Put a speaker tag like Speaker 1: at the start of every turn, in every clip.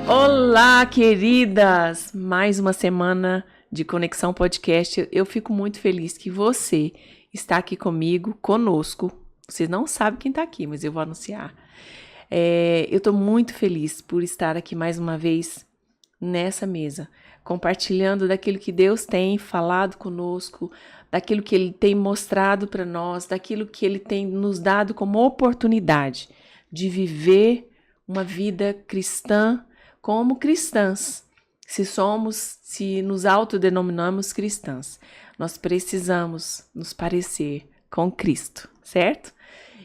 Speaker 1: Olá, queridas! Mais uma semana de Conexão Podcast. Eu fico muito feliz que você está aqui comigo, conosco. Vocês não sabem quem está aqui, mas eu vou anunciar. Eu estou muito feliz por estar aqui mais uma vez nessa mesa, compartilhando daquilo que Deus tem falado conosco, daquilo que Ele tem mostrado para nós, daquilo que Ele tem nos dado como oportunidade de viver uma vida cristã como cristãs. Se nos autodenominamos cristãs, nós precisamos nos parecer com Cristo, certo?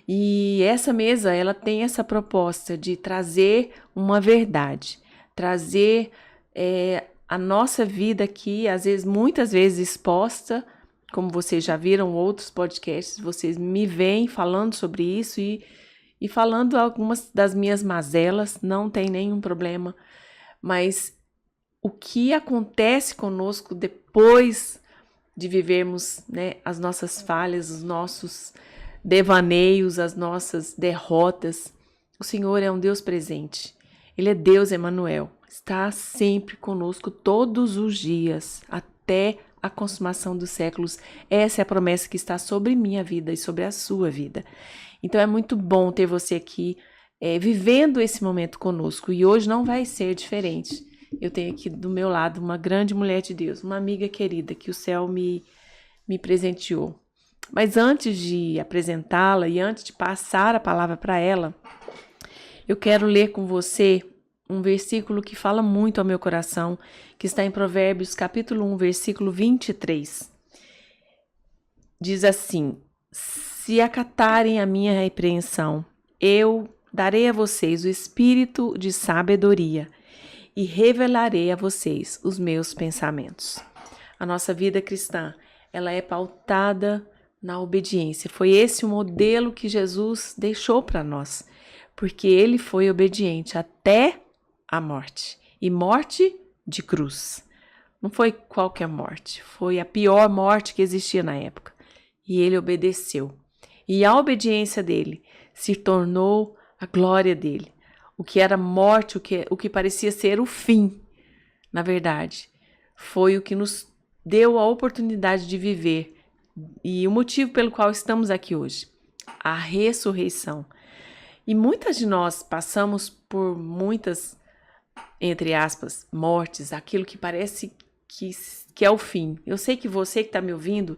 Speaker 1: E essa mesa, ela tem essa proposta de trazer uma verdade, trazer a nossa vida aqui, muitas vezes exposta, como vocês já viram outros podcasts, vocês me veem falando sobre isso e falando algumas das minhas mazelas, não tem nenhum problema, mas o que acontece conosco depois de vivermos, né, as nossas falhas, os nossos devaneios, as nossas derrotas. O Senhor é um Deus presente. Ele é Deus Emanuel. Está sempre conosco todos os dias, até a consumação dos séculos. Essa é a promessa que está sobre minha vida e sobre a sua vida. Então é muito bom ter você aqui vivendo esse momento conosco. E hoje não vai ser diferente. Eu tenho aqui do meu lado uma grande mulher de Deus, uma amiga querida que o céu me presenteou. Mas antes de apresentá-la e antes de passar a palavra para ela, eu quero ler com você um versículo que fala muito ao meu coração, que está em Provérbios capítulo 1, versículo 23. Diz assim: se acatarem a minha repreensão, eu darei a vocês o espírito de sabedoria e revelarei a vocês os meus pensamentos. A nossa vida cristã, ela é pautada na obediência. Foi esse o modelo que Jesus deixou para nós, porque ele foi obediente até a morte, e morte de cruz. Não foi qualquer morte, foi a pior morte que existia na época. E ele obedeceu. E a obediência dele se tornou a glória dele. O que era morte, o que parecia ser o fim, na verdade, foi o que nos deu a oportunidade de viver. E o motivo pelo qual estamos aqui hoje, a ressurreição. E muitas de nós passamos por muitas, entre aspas, mortes, aquilo que parece que é o fim. Eu sei que você que está me ouvindo,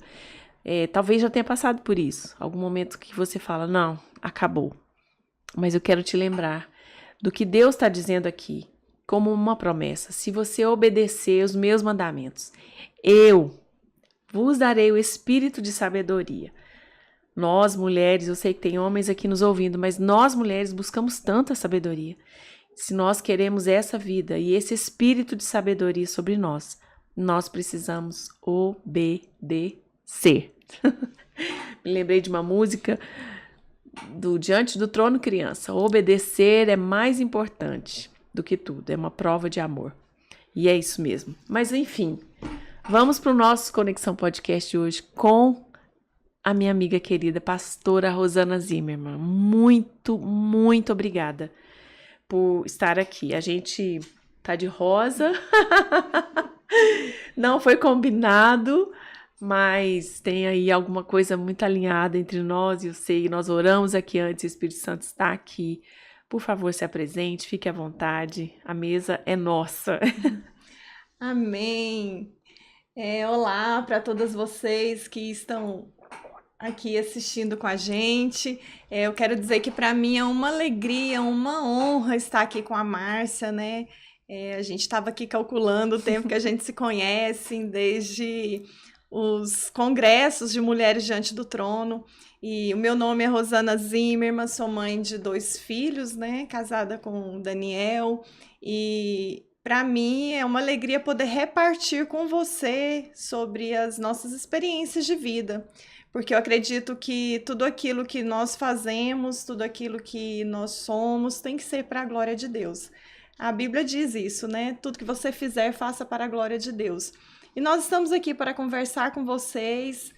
Speaker 1: talvez já tenha passado por isso. Algum momento que você fala, não, acabou. Mas eu quero te lembrar do que Deus está dizendo aqui, como uma promessa. Se você obedecer os meus mandamentos, eu vos darei o espírito de sabedoria. Nós, mulheres, eu sei que tem homens aqui nos ouvindo, mas nós, mulheres, buscamos tanta sabedoria. Se nós queremos essa vida e esse espírito de sabedoria sobre nós, nós precisamos obedecer. Me lembrei de uma música do Diante do Trono Criança. Obedecer é mais importante do que tudo, é uma prova de amor. E é isso mesmo. Mas enfim, vamos para o nosso Conexão Podcast hoje com a minha amiga querida, pastora Rosana Zimmermann. Muito, muito obrigada por estar aqui. A gente tá de rosa, não foi combinado, mas tem aí alguma coisa muito alinhada entre nós. Eu sei, nós oramos aqui antes, o Espírito Santo está aqui. Por favor, se apresente, fique à vontade, a mesa é nossa.
Speaker 2: Amém. Olá para todas vocês que estão aqui assistindo com a gente. Eu quero dizer que para mim é uma alegria, uma honra estar aqui com a Márcia, né? A gente estava aqui calculando o tempo que a gente se conhece, desde os congressos de Mulheres Diante do Trono. E o meu nome é Rosana Zimmermann, sou mãe de 2 filhos, né? Casada com o Daniel. E para mim é uma alegria poder repartir com você sobre as nossas experiências de vida. Porque eu acredito que tudo aquilo que nós fazemos, tudo aquilo que nós somos, tem que ser para a glória de Deus. A Bíblia diz isso, né? Tudo que você fizer, faça para a glória de Deus. E nós estamos aqui para conversar com vocês,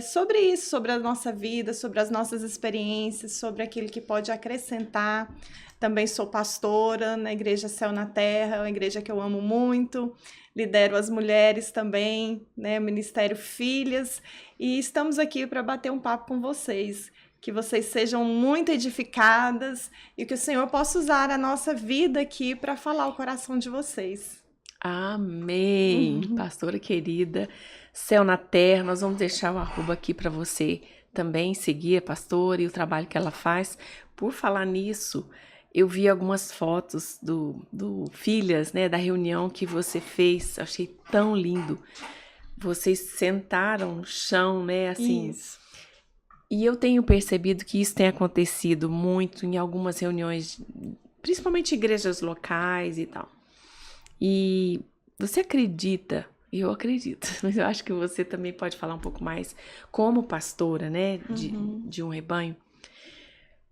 Speaker 2: sobre isso, sobre a nossa vida, sobre as nossas experiências, sobre aquilo que pode acrescentar. Também sou pastora na Igreja Céu na Terra, uma igreja que eu amo muito. Lidero as mulheres também, né? Ministério Filhas. E estamos aqui para bater um papo com vocês. Que vocês sejam muito edificadas e que o Senhor possa usar a nossa vida aqui para falar o coração de vocês.
Speaker 1: Amém, pastora querida, Céu na Terra, nós vamos deixar o arroba aqui para você também seguir a pastora e o trabalho que ela faz. Por falar nisso, eu vi algumas fotos do Filhas, né, da reunião que você fez, achei tão lindo. Vocês sentaram no chão, né, assim.
Speaker 2: Isso.
Speaker 1: E eu tenho percebido que isso tem acontecido muito em algumas reuniões, principalmente igrejas locais e tal. E você acredita, eu acredito, mas eu acho que você também pode falar um pouco mais, como pastora, né, de um rebanho,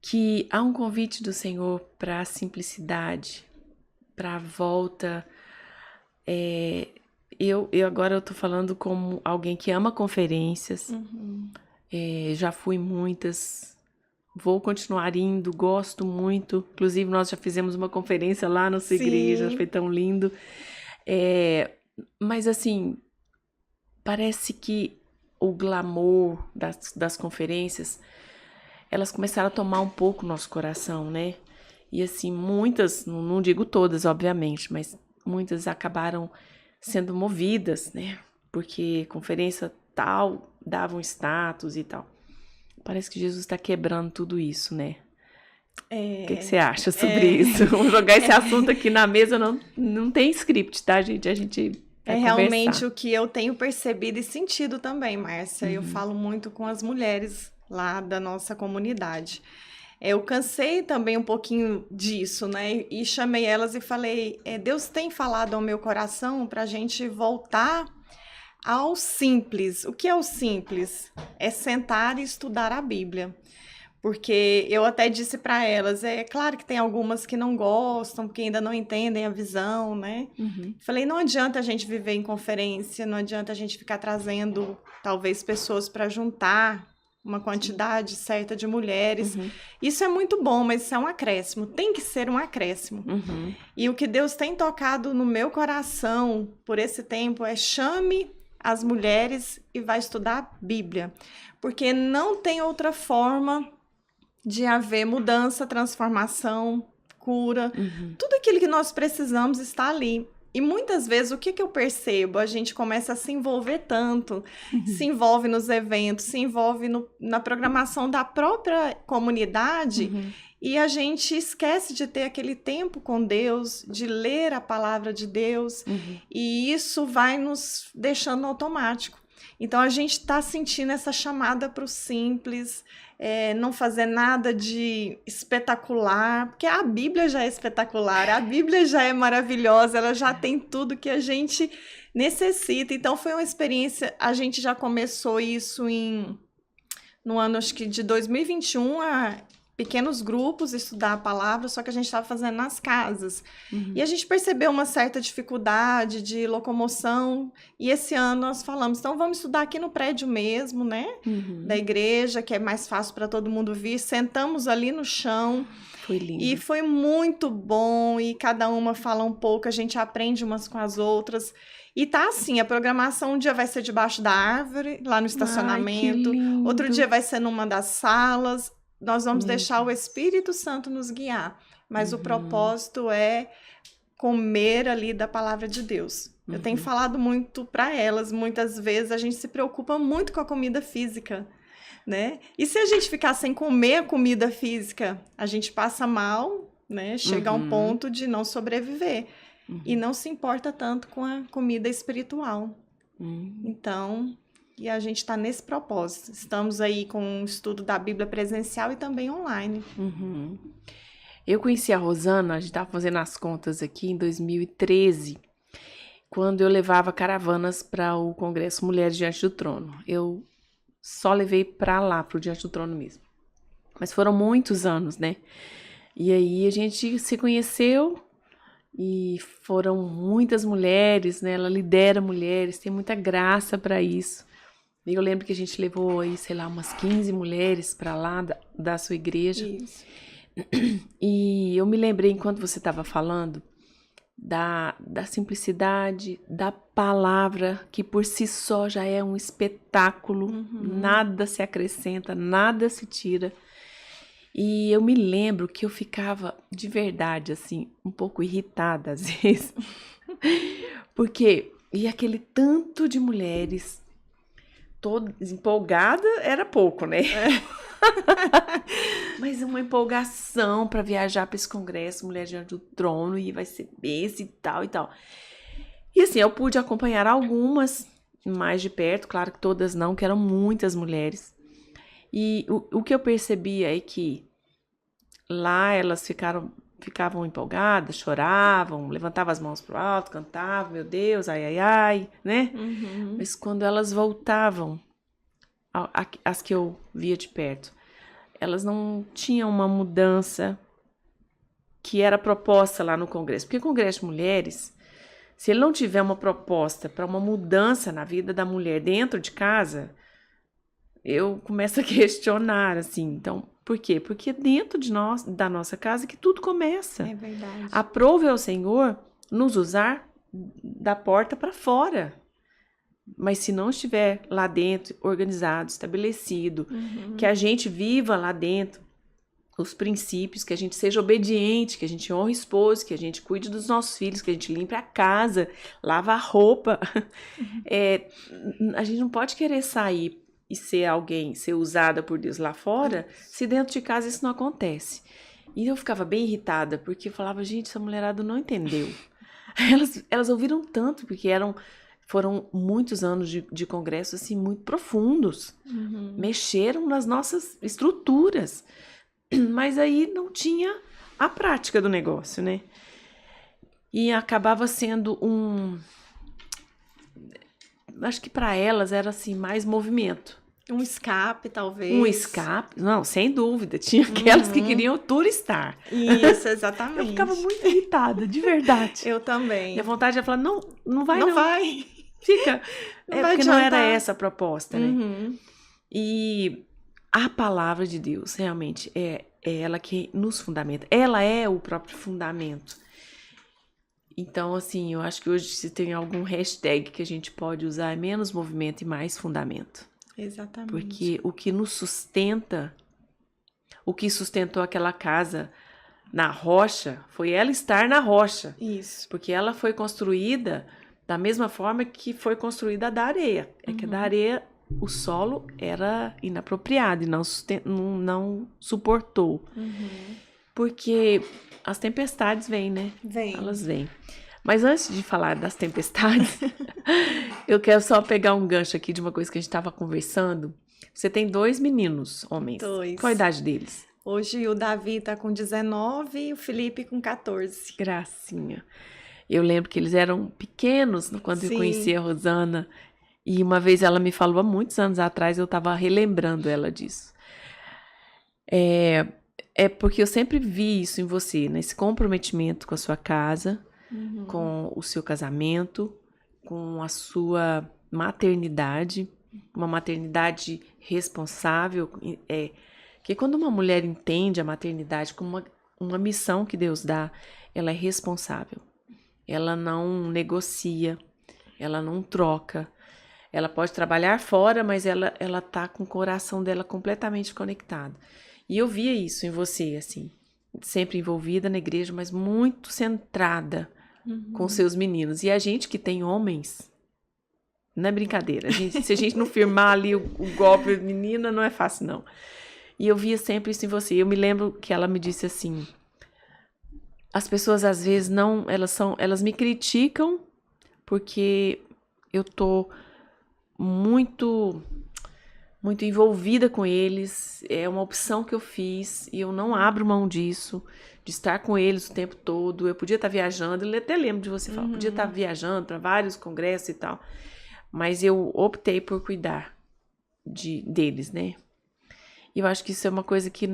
Speaker 1: que há um convite do Senhor para a simplicidade, para a volta. Eu agora eu tô falando como alguém que ama conferências, já fui muitas, vou continuar indo, gosto muito. Inclusive, nós já fizemos uma conferência lá na sua igreja, foi tão lindo. Mas, assim, parece que o glamour das conferências, elas começaram a tomar um pouco o nosso coração, né? E, assim, muitas, não digo todas, obviamente, mas muitas acabaram sendo movidas, né? Porque conferência tal dava um status e tal. Parece que Jesus está quebrando tudo isso, né? O que você acha sobre isso? Vamos jogar esse assunto aqui na mesa, não tem script, tá, gente? A gente vai
Speaker 2: realmente
Speaker 1: conversar.
Speaker 2: O que eu tenho percebido e sentido também, Márcia. Eu falo muito com as mulheres lá da nossa comunidade. Eu cansei também um pouquinho disso, né? E chamei elas e falei, Deus tem falado ao meu coração para a gente voltar ao simples. O que é o simples? É sentar e estudar a Bíblia. Porque eu até disse para elas, é claro que tem algumas que não gostam, porque ainda não entendem a visão, né? Falei, não adianta a gente viver em conferência, não adianta a gente ficar trazendo, talvez, pessoas para juntar uma quantidade certa de mulheres. Isso é muito bom, mas isso é um acréscimo, tem que ser um acréscimo. E o que Deus tem tocado no meu coração por esse tempo é chame as mulheres e vai estudar a Bíblia, porque não tem outra forma de haver mudança, transformação, cura. Tudo aquilo que nós precisamos está ali. E muitas vezes, o que eu percebo? A gente começa a se envolver tanto, se envolve nos eventos, se envolve na programação da própria comunidade, e a gente esquece de ter aquele tempo com Deus, de ler a palavra de Deus, e isso vai nos deixando automático. Então, a gente está sentindo essa chamada para o simples, não fazer nada de espetacular, porque a Bíblia já é espetacular, a Bíblia já é maravilhosa, ela já tem tudo que a gente necessita. Então, foi uma experiência, a gente já começou isso no ano, acho que de 2021, pequenos grupos, estudar a palavra, só que a gente estava fazendo nas casas. E a gente percebeu uma certa dificuldade de locomoção, e esse ano nós falamos, então vamos estudar aqui no prédio mesmo, né? Da igreja, que é mais fácil para todo mundo vir. Sentamos ali no chão.
Speaker 1: Foi lindo.
Speaker 2: E foi muito bom, e cada uma fala um pouco, a gente aprende umas com as outras. E tá assim, a programação um dia vai ser debaixo da árvore, lá no estacionamento.
Speaker 1: Ai, que lindo.
Speaker 2: Outro dia vai ser numa das salas. Nós vamos deixar o Espírito Santo nos guiar, mas o propósito é comer ali da palavra de Deus. Eu tenho falado muito para elas, muitas vezes a gente se preocupa muito com a comida física, né? E se a gente ficar sem comer a comida física, a gente passa mal, né? Chega a um ponto de não sobreviver e não se importa tanto com a comida espiritual. Então... E a gente está nesse propósito. Estamos aí com um estudo da Bíblia presencial e também online.
Speaker 1: Eu conheci a Rosana, a gente estava fazendo as contas aqui, em 2013, quando eu levava caravanas para o Congresso Mulheres Diante do Trono. Eu só levei para lá, para o Diante do Trono mesmo. Mas foram muitos anos, né? E aí a gente se conheceu e foram muitas mulheres, né? Ela lidera mulheres, tem muita graça para isso. Eu lembro que a gente levou aí, sei lá, umas 15 mulheres para lá da sua igreja.
Speaker 2: Isso.
Speaker 1: E eu me lembrei, enquanto você estava falando, da simplicidade, da palavra, que por si só já é um espetáculo. Nada se acrescenta, nada se tira. E eu me lembro que eu ficava, de verdade, assim, um pouco irritada às vezes. Porque e aquele tanto de mulheres, todas empolgada, era pouco, né? Mas uma empolgação para viajar para esse congresso, Mulher Diante do Trono, e vai ser esse e tal e tal. E assim, eu pude acompanhar algumas mais de perto, claro que todas não, que eram muitas mulheres. E o que eu percebia é que lá elas ficavam empolgadas, choravam, levantavam as mãos pro alto, cantavam, meu Deus, ai, ai, ai, né? Mas quando elas voltavam, as que eu via de perto, elas não tinham uma mudança que era proposta lá no Congresso. Porque o Congresso de Mulheres, se ele não tiver uma proposta para uma mudança na vida da mulher dentro de casa, eu começo a questionar, assim. Então, por quê? Porque dentro da nossa casa que tudo começa.
Speaker 2: É verdade.
Speaker 1: Aprove ao Senhor nos usar da porta para fora. Mas se não estiver lá dentro, organizado, estabelecido, que a gente viva lá dentro os princípios, que a gente seja obediente, que a gente honre o esposo, que a gente cuide dos nossos filhos, que a gente limpe a casa, lava a roupa. A gente não pode querer sair e ser usada por Deus lá fora, se dentro de casa isso não acontece. E eu ficava bem irritada, porque eu falava, gente, essa mulherada não entendeu. Elas ouviram tanto, porque foram muitos anos de congresso, assim, muito profundos. Mexeram nas nossas estruturas. Mas aí não tinha a prática do negócio, né? E acabava sendo acho que para elas era, assim, mais movimento.
Speaker 2: Um escape, talvez.
Speaker 1: Um escape, não, sem dúvida. Tinha aquelas que queriam turistar.
Speaker 2: Isso, exatamente.
Speaker 1: Eu ficava muito irritada, de verdade.
Speaker 2: Eu também.
Speaker 1: Minha vontade era falar, não vai.
Speaker 2: Não vai.
Speaker 1: Fica.
Speaker 2: Não vai
Speaker 1: porque não era
Speaker 2: adiantar.
Speaker 1: essa a proposta, né? E a palavra de Deus, realmente, é ela que nos fundamenta. Ela é o próprio fundamento. Então, assim, eu acho que hoje se tem algum hashtag que a gente pode usar é menos movimento e mais fundamento.
Speaker 2: Exatamente.
Speaker 1: Porque o que nos sustenta, o que sustentou aquela casa na rocha, foi ela estar na rocha.
Speaker 2: Isso.
Speaker 1: Porque ela foi construída da mesma forma que foi construída a da areia. É que a da areia, o solo era inapropriado e não suportou. Porque as tempestades vêm, né?
Speaker 2: Vem.
Speaker 1: Elas vêm. Mas antes de falar das tempestades, eu quero só pegar um gancho aqui de uma coisa que a gente estava conversando. Você tem 2 meninos, homens.
Speaker 2: 2.
Speaker 1: Qual a idade deles?
Speaker 2: Hoje o Davi tá com 19 e o Felipe com 14.
Speaker 1: Gracinha. Eu lembro que eles eram pequenos quando eu conheci a Rosana. E uma vez ela me falou, há muitos anos atrás, eu estava relembrando ela disso. É porque eu sempre vi isso em você, né? Esse comprometimento com a sua casa, com o seu casamento, com a sua maternidade, uma maternidade responsável. Que quando uma mulher entende a maternidade como uma missão que Deus dá, ela é responsável. Ela não negocia, ela não troca. Ela pode trabalhar fora, mas ela tá com o coração dela completamente conectado. E eu via isso em você, assim, sempre envolvida na igreja, mas muito centrada com seus meninos. E a gente que tem homens, não é brincadeira. Se a gente não firmar ali o golpe, menina, não é fácil, não. E eu via sempre isso em você. Eu me lembro que ela me disse assim, as pessoas às vezes elas me criticam porque eu tô muito envolvida com eles, é uma opção que eu fiz e eu não abro mão disso, de estar com eles o tempo todo. Eu podia estar viajando, eu até lembro de você falar, podia estar viajando para vários congressos e tal, mas eu optei por cuidar deles, né? E eu acho que isso é uma coisa que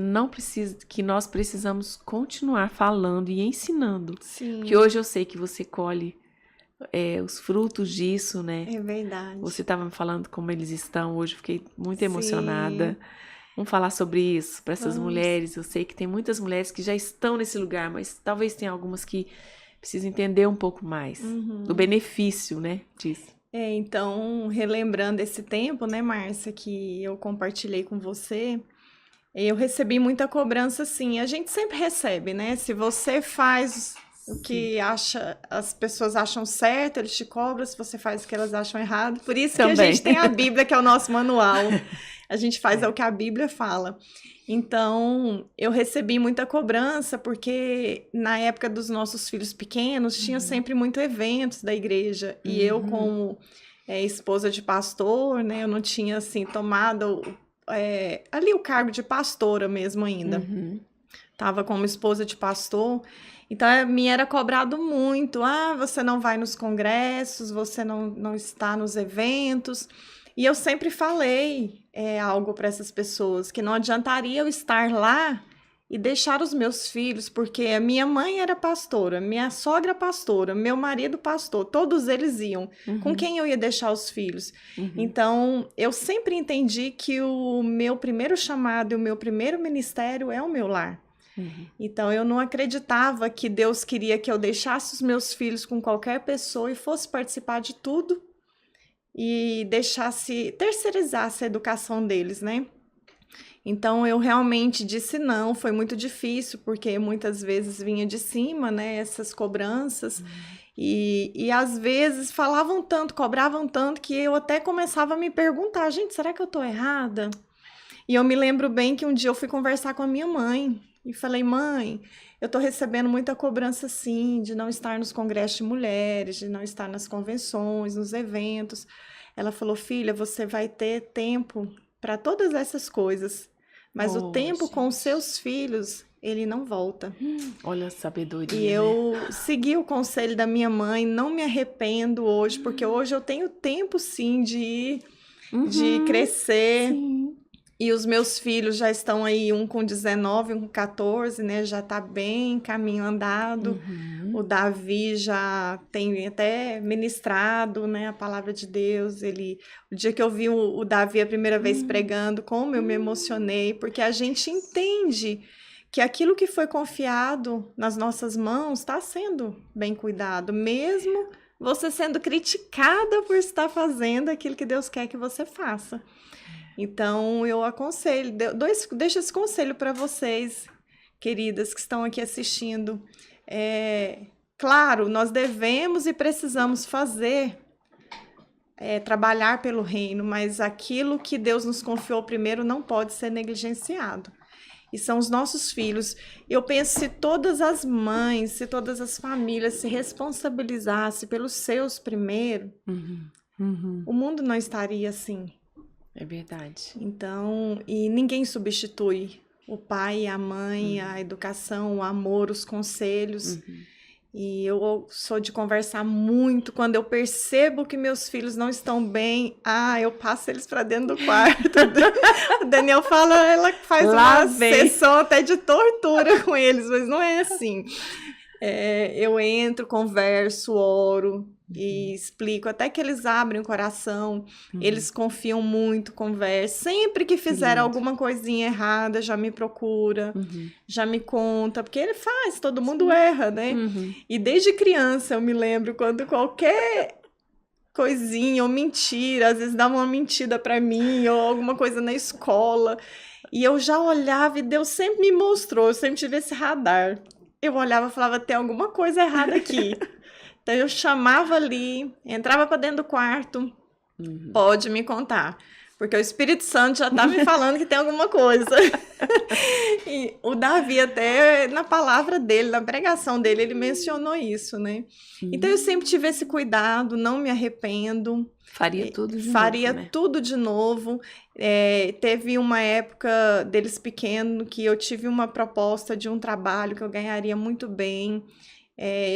Speaker 1: que nós precisamos continuar falando e ensinando.
Speaker 2: Sim.
Speaker 1: Que hoje eu sei que você colhe os frutos disso, né?
Speaker 2: É verdade.
Speaker 1: Você estava me falando como eles estão hoje, fiquei muito
Speaker 2: Sim.
Speaker 1: emocionada. Vamos falar sobre isso para essas
Speaker 2: Vamos.
Speaker 1: mulheres. Eu sei que tem muitas mulheres que já estão nesse lugar, mas talvez tenha algumas que precisam entender um pouco mais do benefício, né, disso.
Speaker 2: Então, relembrando esse tempo, né, Márcia, que eu compartilhei com você, eu recebi muita cobrança, sim. A gente sempre recebe, né? Se você faz o que as pessoas acham certo, eles te cobram. Se você faz o que elas acham errado. Por isso que a gente tem a Bíblia, que é o nosso manual. A gente faz o que a Bíblia fala. Então, eu recebi muita cobrança, porque na época dos nossos filhos pequenos, tinha sempre muitos eventos da igreja. E eu, como esposa de pastor, né, eu não tinha, assim, tomado ali o cargo de pastora mesmo ainda. Tava como esposa de pastor. Então, a minha era cobrado muito. Você não vai nos congressos, você não está nos eventos. E eu sempre falei algo para essas pessoas, que não adiantaria eu estar lá e deixar os meus filhos, porque a minha mãe era pastora, minha sogra pastora, meu marido pastor, todos eles iam. Com quem eu ia deixar os filhos? Então, eu sempre entendi que o meu primeiro chamado e o meu primeiro ministério é o meu lar. Então, eu não acreditava que Deus queria que eu deixasse os meus filhos com qualquer pessoa e fosse participar de tudo e terceirizasse a educação deles, né? Então, eu realmente disse não, foi muito difícil, porque muitas vezes vinha de cima, né, essas cobranças, e às vezes falavam tanto, cobravam tanto, que eu até começava a me perguntar, gente, será que eu tô errada? E eu me lembro bem que um dia eu fui conversar com a minha mãe, e falei, mãe, eu tô recebendo muita cobrança, sim, de não estar nos congressos de mulheres, de não estar nas convenções, nos eventos. Ela falou, filha, você vai ter tempo para todas essas coisas, mas o tempo com os seus filhos, ele não volta.
Speaker 1: Olha a sabedoria,
Speaker 2: E eu segui o conselho da minha mãe, não me arrependo hoje, porque hoje eu tenho tempo, sim, de crescer.
Speaker 1: Sim.
Speaker 2: E os meus filhos já estão aí, um com 19, um com 14, né? Já tá bem caminho andado. O Davi já tem até ministrado, né, a palavra de Deus. O dia que eu vi o Davi a primeira vez pregando, como eu me emocionei, porque a gente entende que aquilo que foi confiado nas nossas mãos está sendo bem cuidado, mesmo você sendo criticada por estar fazendo aquilo que Deus quer que você faça. Então, eu aconselho, deixo esse conselho para vocês, queridas, que estão aqui assistindo. Claro, nós devemos e precisamos trabalhar pelo reino, mas aquilo que Deus nos confiou primeiro não pode ser negligenciado. E são os nossos filhos. Eu penso, se todas as mães, se todas as famílias se responsabilizassem pelos seus primeiro, o mundo não estaria assim.
Speaker 1: É verdade.
Speaker 2: Então, e ninguém substitui o pai, a mãe, a educação, o amor, os conselhos. E eu sou de conversar muito. Quando eu percebo que meus filhos não estão bem, eu passo eles para dentro do quarto. O Daniel fala, ela faz uma sessão até de tortura com eles, mas não é assim. Eu entro, converso, oro e explico, até que eles abrem o coração, eles confiam muito, conversam. Sempre que fizeram alguma coisinha errada, já me procura, já me conta, porque ele faz, todo mundo erra, né? E desde criança eu me lembro quando qualquer coisinha ou mentira, às vezes dava uma mentira para mim, ou alguma coisa na escola, e eu já olhava e Deus sempre me mostrou, eu sempre tive esse radar. Eu olhava e falava, tem alguma coisa errada aqui. Então, eu chamava ali, entrava para dentro do quarto, pode me contar. Porque o Espírito Santo já tá me falando que tem alguma coisa. E o Davi, até na palavra dele, na pregação dele, ele mencionou isso, né? Então, eu sempre tive esse cuidado, não me arrependo.
Speaker 1: Faria tudo de novo,
Speaker 2: Faria
Speaker 1: né?
Speaker 2: tudo de novo. Teve uma época deles pequenos que eu tive uma proposta de um trabalho que eu ganharia muito bem.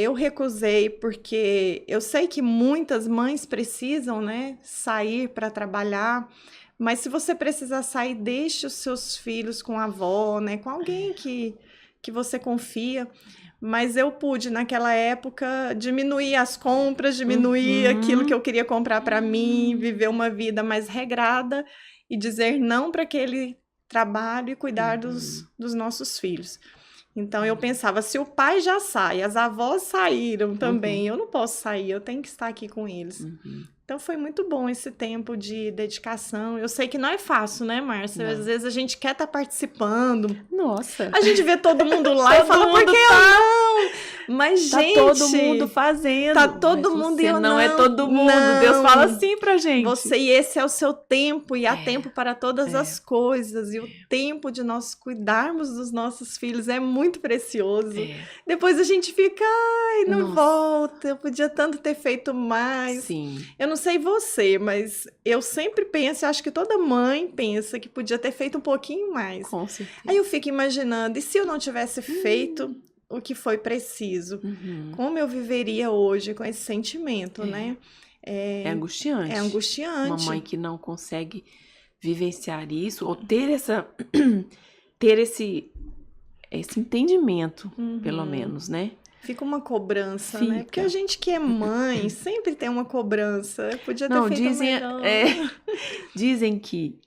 Speaker 2: Eu recusei porque eu sei que muitas mães precisam, né, sair para trabalhar, mas se você precisar sair, deixe os seus filhos com a avó, né, com alguém que que você confia. Mas eu pude, naquela época, diminuir as compras, diminuir aquilo que eu queria comprar para mim, viver uma vida mais regrada e dizer não para aquele trabalho e cuidar dos nossos filhos. Então, eu pensava, se o pai já sai, as avós saíram também, eu não posso sair, eu tenho que estar aqui com eles. Então, foi muito bom esse tempo de dedicação. Eu sei que não é fácil, né, Márcia? Às vezes a gente quer estar participando.
Speaker 1: Nossa.
Speaker 2: A gente vê todo mundo lá e fala, por que eu não? Mas,
Speaker 1: tá
Speaker 2: gente...
Speaker 1: todo mundo fazendo.
Speaker 2: Tá todo mundo e eu
Speaker 1: não é todo mundo.
Speaker 2: Não.
Speaker 1: Deus fala assim pra gente.
Speaker 2: Você, e esse é o seu tempo, e há tempo para todas as coisas. E o tempo de nós cuidarmos dos nossos filhos é muito precioso. Depois a gente fica, ai, não volta. Eu podia tanto ter feito mais.
Speaker 1: Sim.
Speaker 2: Eu não sei você, mas eu sempre penso, acho que toda mãe pensa que podia ter feito um pouquinho mais.
Speaker 1: Com certeza.
Speaker 2: Aí eu fico imaginando, e se eu não tivesse feito o que foi preciso? Como eu viveria hoje com esse sentimento, né?
Speaker 1: É angustiante.
Speaker 2: É angustiante.
Speaker 1: Uma mãe que não consegue vivenciar isso, ou ter esse entendimento, pelo menos, né?
Speaker 2: Fica uma cobrança, né? Porque a gente que é mãe sempre tem uma cobrança. Eu podia ter feito melhor.
Speaker 1: Dizem que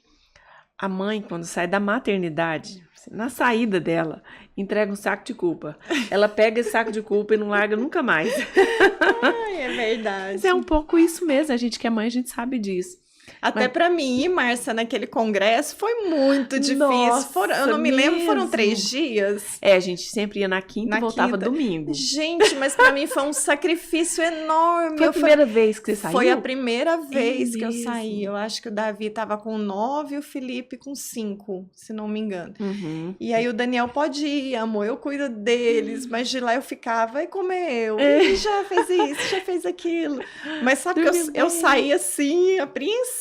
Speaker 1: a mãe, quando sai da maternidade, na saída dela, entrega um saco de culpa. Ela pega esse saco de culpa e não larga nunca mais.
Speaker 2: Ai, é verdade.
Speaker 1: Mas é um pouco isso mesmo. A gente que é mãe, a gente sabe disso.
Speaker 2: Até pra mim, Márcia, naquele congresso, foi muito difícil.
Speaker 1: Nossa,
Speaker 2: eu não me lembro, foram
Speaker 1: mesmo?
Speaker 2: 3 dias.
Speaker 1: A gente sempre ia na quinta e voltava domingo.
Speaker 2: Gente, mas pra mim foi um sacrifício enorme.
Speaker 1: Foi a primeira vez que você saiu?
Speaker 2: Foi a primeira vez que eu saí. Eu acho que o Davi tava com 9 e o Felipe com 5, se não me engano. E aí o Daniel pode ir, amor, eu cuido deles. Mas de lá eu ficava, e comeu? E já fez isso, já fez aquilo. Mas sabe que eu saí assim, apreensiva.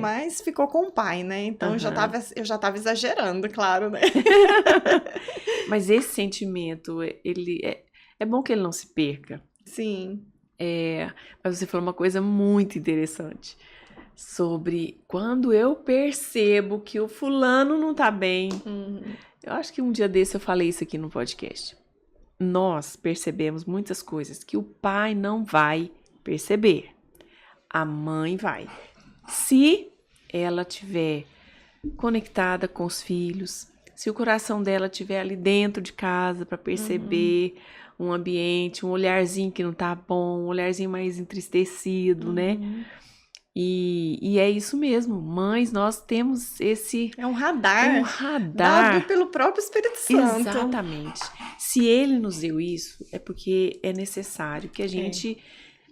Speaker 2: Mas ficou com o pai, né? Então eu já tava exagerando, claro, né?
Speaker 1: Mas esse sentimento, é bom que ele não se perca.
Speaker 2: Sim.
Speaker 1: Mas você falou uma coisa muito interessante sobre quando eu percebo que o fulano não tá bem. Eu acho que um dia desse eu falei isso aqui no podcast. Nós percebemos muitas coisas que o pai não vai perceber. A mãe vai. Se ela estiver conectada com os filhos, se o coração dela estiver ali dentro de casa para perceber um ambiente, um olharzinho que não tá bom, um olharzinho mais entristecido, né? E é isso mesmo. Mães, nós temos esse...
Speaker 2: É um radar.
Speaker 1: É um radar.
Speaker 2: Dado pelo próprio Espírito Santo.
Speaker 1: Exatamente. Se ele nos deu isso, é porque é necessário que a gente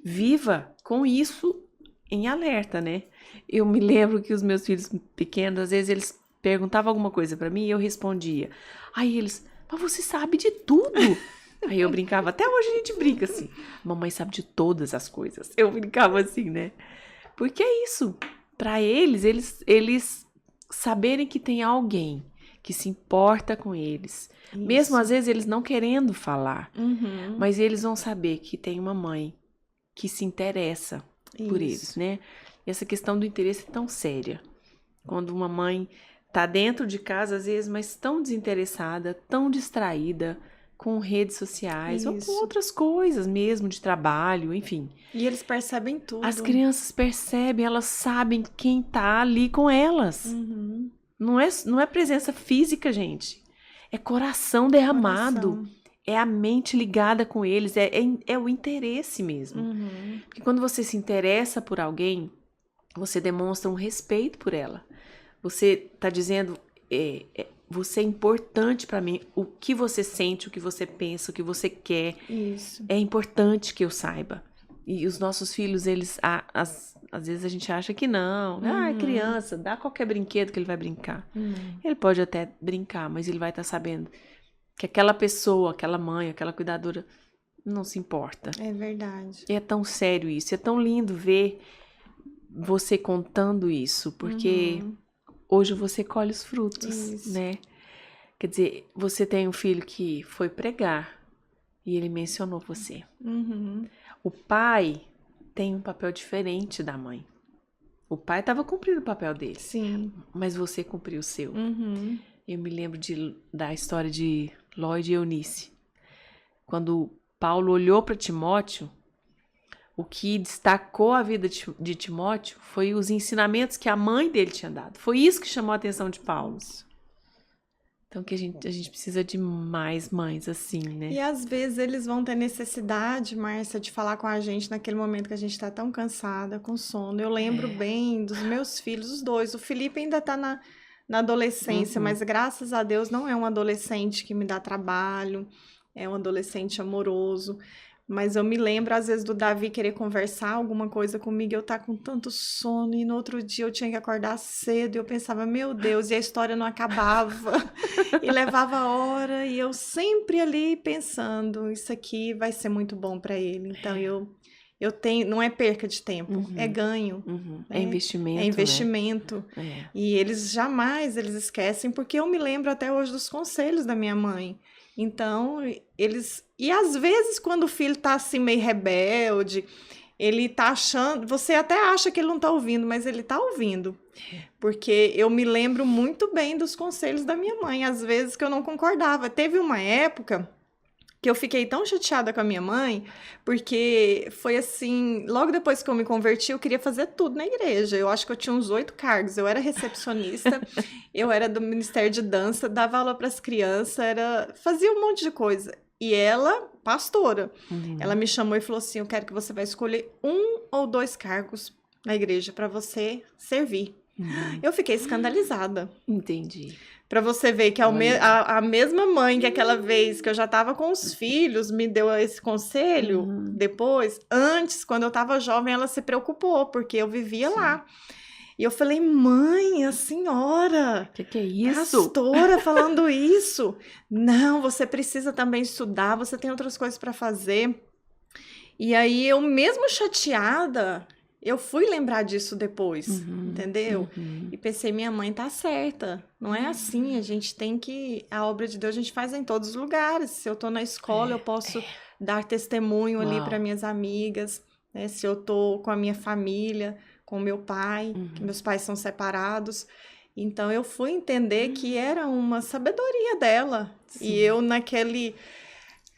Speaker 1: viva com isso em alerta, né? Eu me lembro que os meus filhos pequenos, às vezes eles perguntavam alguma coisa pra mim e eu respondia. Aí eles, mas você sabe de tudo. Aí eu brincava, até hoje a gente brinca assim. Mamãe sabe de todas as coisas. Eu brincava assim, né? Porque é isso. Pra eles saberem que tem alguém que se importa com eles. Isso. Mesmo às vezes eles não querendo falar. Mas eles vão saber que tem uma mãe que se interessa por eles, né? E essa questão do interesse é tão séria. Quando uma mãe tá dentro de casa, às vezes, mas tão desinteressada, tão distraída com redes sociais ou com outras coisas mesmo, de trabalho, enfim.
Speaker 2: E eles percebem tudo.
Speaker 1: As crianças percebem, elas sabem quem tá ali com elas. Não é presença física, gente. É coração derramado. É a mente ligada com eles, é o interesse mesmo. Porque quando você se interessa por alguém, você demonstra um respeito por ela. Você está dizendo, você é importante para mim, o que você sente, o que você pensa, o que você quer. Isso. É importante que eu saiba. E os nossos filhos, eles, às vezes a gente acha que não. É criança, dá qualquer brinquedo que ele vai brincar. Ele pode até brincar, mas ele vai estar sabendo que aquela pessoa, aquela mãe, aquela cuidadora não se importa. É
Speaker 2: verdade.
Speaker 1: E é tão sério isso. É tão lindo ver você contando isso, porque hoje você colhe os frutos, né? Quer dizer, você tem um filho que foi pregar e ele mencionou você. O pai tem um papel diferente da mãe. O pai estava cumprindo o papel dele.
Speaker 2: Sim.
Speaker 1: Mas você cumpriu o seu. Eu me lembro da história de Lloyd e Eunice. Quando Paulo olhou para Timóteo, o que destacou a vida de Timóteo foi os ensinamentos que a mãe dele tinha dado. Foi isso que chamou a atenção de Paulo. Então, que a gente precisa de mais mães assim, né?
Speaker 2: E às vezes eles vão ter necessidade, Márcia, de falar com a gente naquele momento que a gente está tão cansada, com sono. Eu lembro bem dos meus filhos, os dois. O Felipe ainda está na adolescência, mas graças a Deus não é um adolescente que me dá trabalho, é um adolescente amoroso. Mas eu me lembro, às vezes, do Davi querer conversar alguma coisa comigo, eu tá com tanto sono, e no outro dia eu tinha que acordar cedo, e eu pensava, meu Deus, e a história não acabava, e levava hora, e eu sempre ali pensando, isso aqui vai ser muito bom para ele. Então, eu tenho, não é perca de tempo, é ganho.
Speaker 1: É investimento.
Speaker 2: É investimento.
Speaker 1: Né?
Speaker 2: E eles jamais esquecem, porque eu me lembro até hoje dos conselhos da minha mãe. Então, eles... E às vezes, quando o filho tá assim meio rebelde, ele tá achando... Você até acha que ele não tá ouvindo, mas ele tá ouvindo. Porque eu me lembro muito bem dos conselhos da minha mãe, às vezes que eu não concordava. Teve uma época que eu fiquei tão chateada com a minha mãe, porque foi assim, logo depois que eu me converti, eu queria fazer tudo na igreja. Eu acho que eu tinha uns 8 cargos. Eu era recepcionista, eu era do Ministério de Dança, dava aula para as crianças, fazia um monte de coisa. E ela, pastora, ela me chamou e falou assim, eu quero que você vai escolher 1 ou 2 cargos na igreja para você servir. Eu fiquei escandalizada.
Speaker 1: Entendi.
Speaker 2: Pra você ver que a mesma mãe que aquela vez que eu já tava com os filhos me deu esse conselho, depois, antes, quando eu tava jovem, ela se preocupou, porque eu vivia lá. E eu falei, mãe, a senhora...
Speaker 1: Que é isso?
Speaker 2: Pastora falando isso. Não, você precisa também estudar, você tem outras coisas pra fazer. E aí, eu mesmo chateada... Eu fui lembrar disso depois, entendeu? E pensei, minha mãe tá certa. Não é assim, a gente tem que... A obra de Deus a gente faz em todos os lugares. Se eu tô na escola, eu posso dar testemunho ali para minhas amigas. Né? Se eu tô com a minha família, com o meu pai, que meus pais são separados. Então, eu fui entender que era uma sabedoria dela. Sim. E eu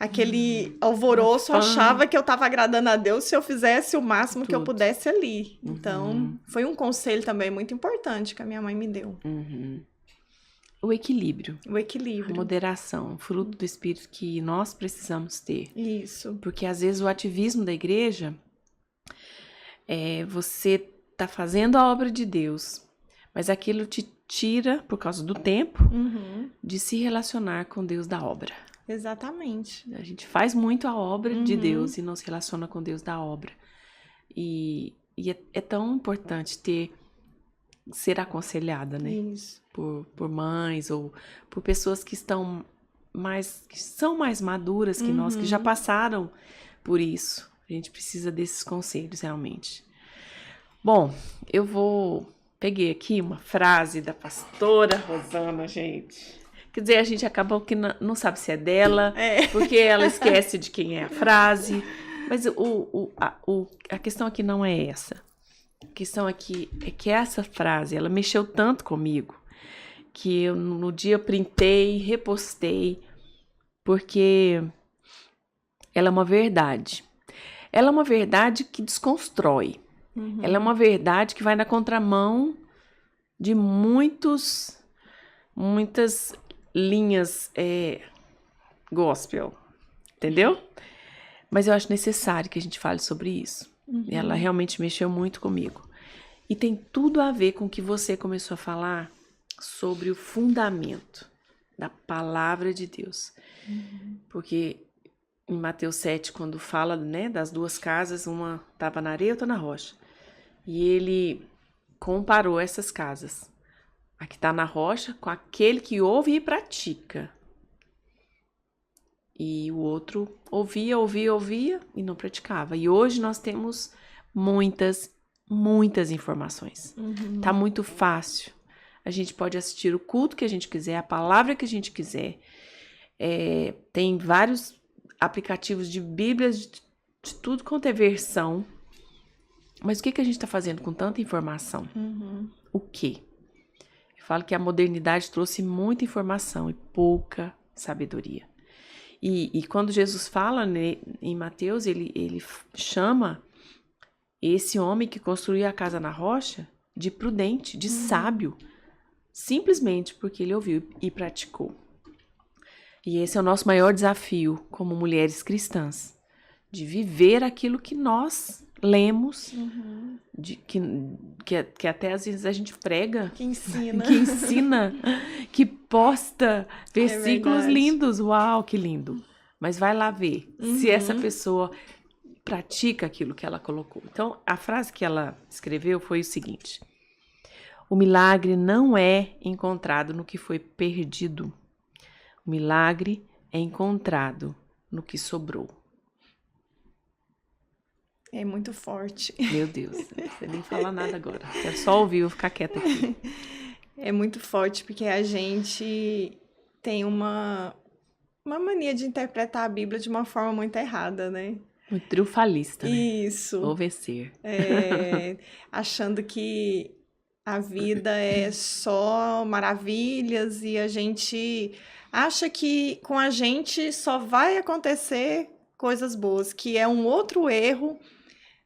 Speaker 2: aquele alvoroço, achava que eu estava agradando a Deus se eu fizesse o máximo que eu pudesse ali. Então, foi um conselho também muito importante que a minha mãe me deu.
Speaker 1: O equilíbrio.
Speaker 2: O equilíbrio.
Speaker 1: A moderação, fruto do Espírito que nós precisamos ter.
Speaker 2: Isso.
Speaker 1: Porque, às vezes, o ativismo da igreja, você tá fazendo a obra de Deus, mas aquilo te tira, por causa do tempo, de se relacionar com Deus da obra.
Speaker 2: Exatamente.
Speaker 1: A gente faz muito a obra de Deus e não se relaciona com Deus da obra. E é tão importante ser aconselhada, né?
Speaker 2: Isso.
Speaker 1: Por mães ou por pessoas que são mais maduras que nós, que já passaram por isso. A gente precisa desses conselhos, realmente. Bom, peguei aqui uma frase da pastora Rosana, gente. Quer dizer, a gente acabou que não sabe se é dela, porque ela esquece de quem é a frase. Mas a questão aqui não é essa. A questão aqui é que essa frase, ela mexeu tanto comigo, que eu, no dia, eu printei, repostei, porque ela é uma verdade. Ela é uma verdade que desconstrói. Ela é uma verdade que vai na contramão de muitas linhas gospel, entendeu? Mas eu acho necessário que a gente fale sobre isso. Ela realmente mexeu muito comigo. E tem tudo a ver com o que você começou a falar sobre o fundamento da palavra de Deus. Porque em Mateus 7, quando fala, né, das 2 casas, uma estava na areia e outra na rocha. E ele comparou essas casas. A que está na rocha com aquele que ouve e pratica. E o outro ouvia e não praticava. E hoje nós temos muitas informações. Tá muito fácil. A gente pode assistir o culto que a gente quiser, a palavra que a gente quiser. Tem vários aplicativos de Bíblias de tudo quanto é versão. Mas o que a gente está fazendo com tanta informação? O quê? Eu falo que a modernidade trouxe muita informação e pouca sabedoria. E quando Jesus fala, né, em Mateus, ele chama esse homem que construiu a casa na rocha de prudente, de sábio, simplesmente porque ele ouviu e praticou. E esse é o nosso maior desafio como mulheres cristãs, de viver aquilo que nós lemos, que até às vezes a gente prega,
Speaker 2: Que ensina.
Speaker 1: que ensina, que posta versículos lindos. Uau, que lindo! Mas vai lá ver se essa pessoa pratica aquilo que ela colocou. Então, a frase que ela escreveu foi o seguinte: o milagre não é encontrado no que foi perdido. O milagre é encontrado no que sobrou.
Speaker 2: É muito forte.
Speaker 1: Meu Deus, não sei nem falar nada agora. Quero só ouvir, vou ficar quieta aqui.
Speaker 2: É muito forte porque a gente tem uma mania de interpretar a Bíblia de uma forma muito errada, né?
Speaker 1: Muito triunfalista, né?
Speaker 2: Isso.
Speaker 1: Vou vencer.
Speaker 2: Achando que a vida é só maravilhas e a gente acha que com a gente só vai acontecer coisas boas, que é um outro erro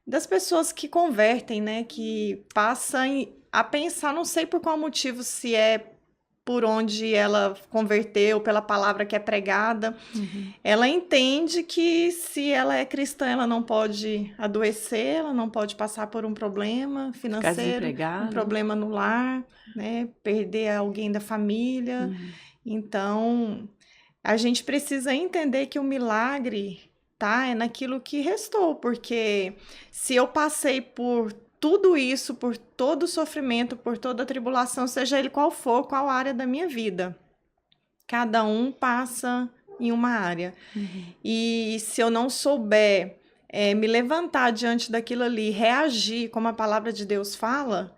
Speaker 2: das pessoas que convertem, né? Que passam a pensar, não sei por qual motivo, se é por onde ela converteu, pela palavra que é pregada. Ela entende que se ela é cristã, ela não pode adoecer, ela não pode passar por um problema financeiro, um problema no lar, né? Perder alguém da família. Então, a gente precisa entender que o milagre, tá? É naquilo que restou, porque se eu passei por tudo isso, por todo o sofrimento, por toda a tribulação, seja ele qual for, qual área da minha vida, cada um passa em uma área. E se eu não souber me levantar diante daquilo ali, reagir como a palavra de Deus fala,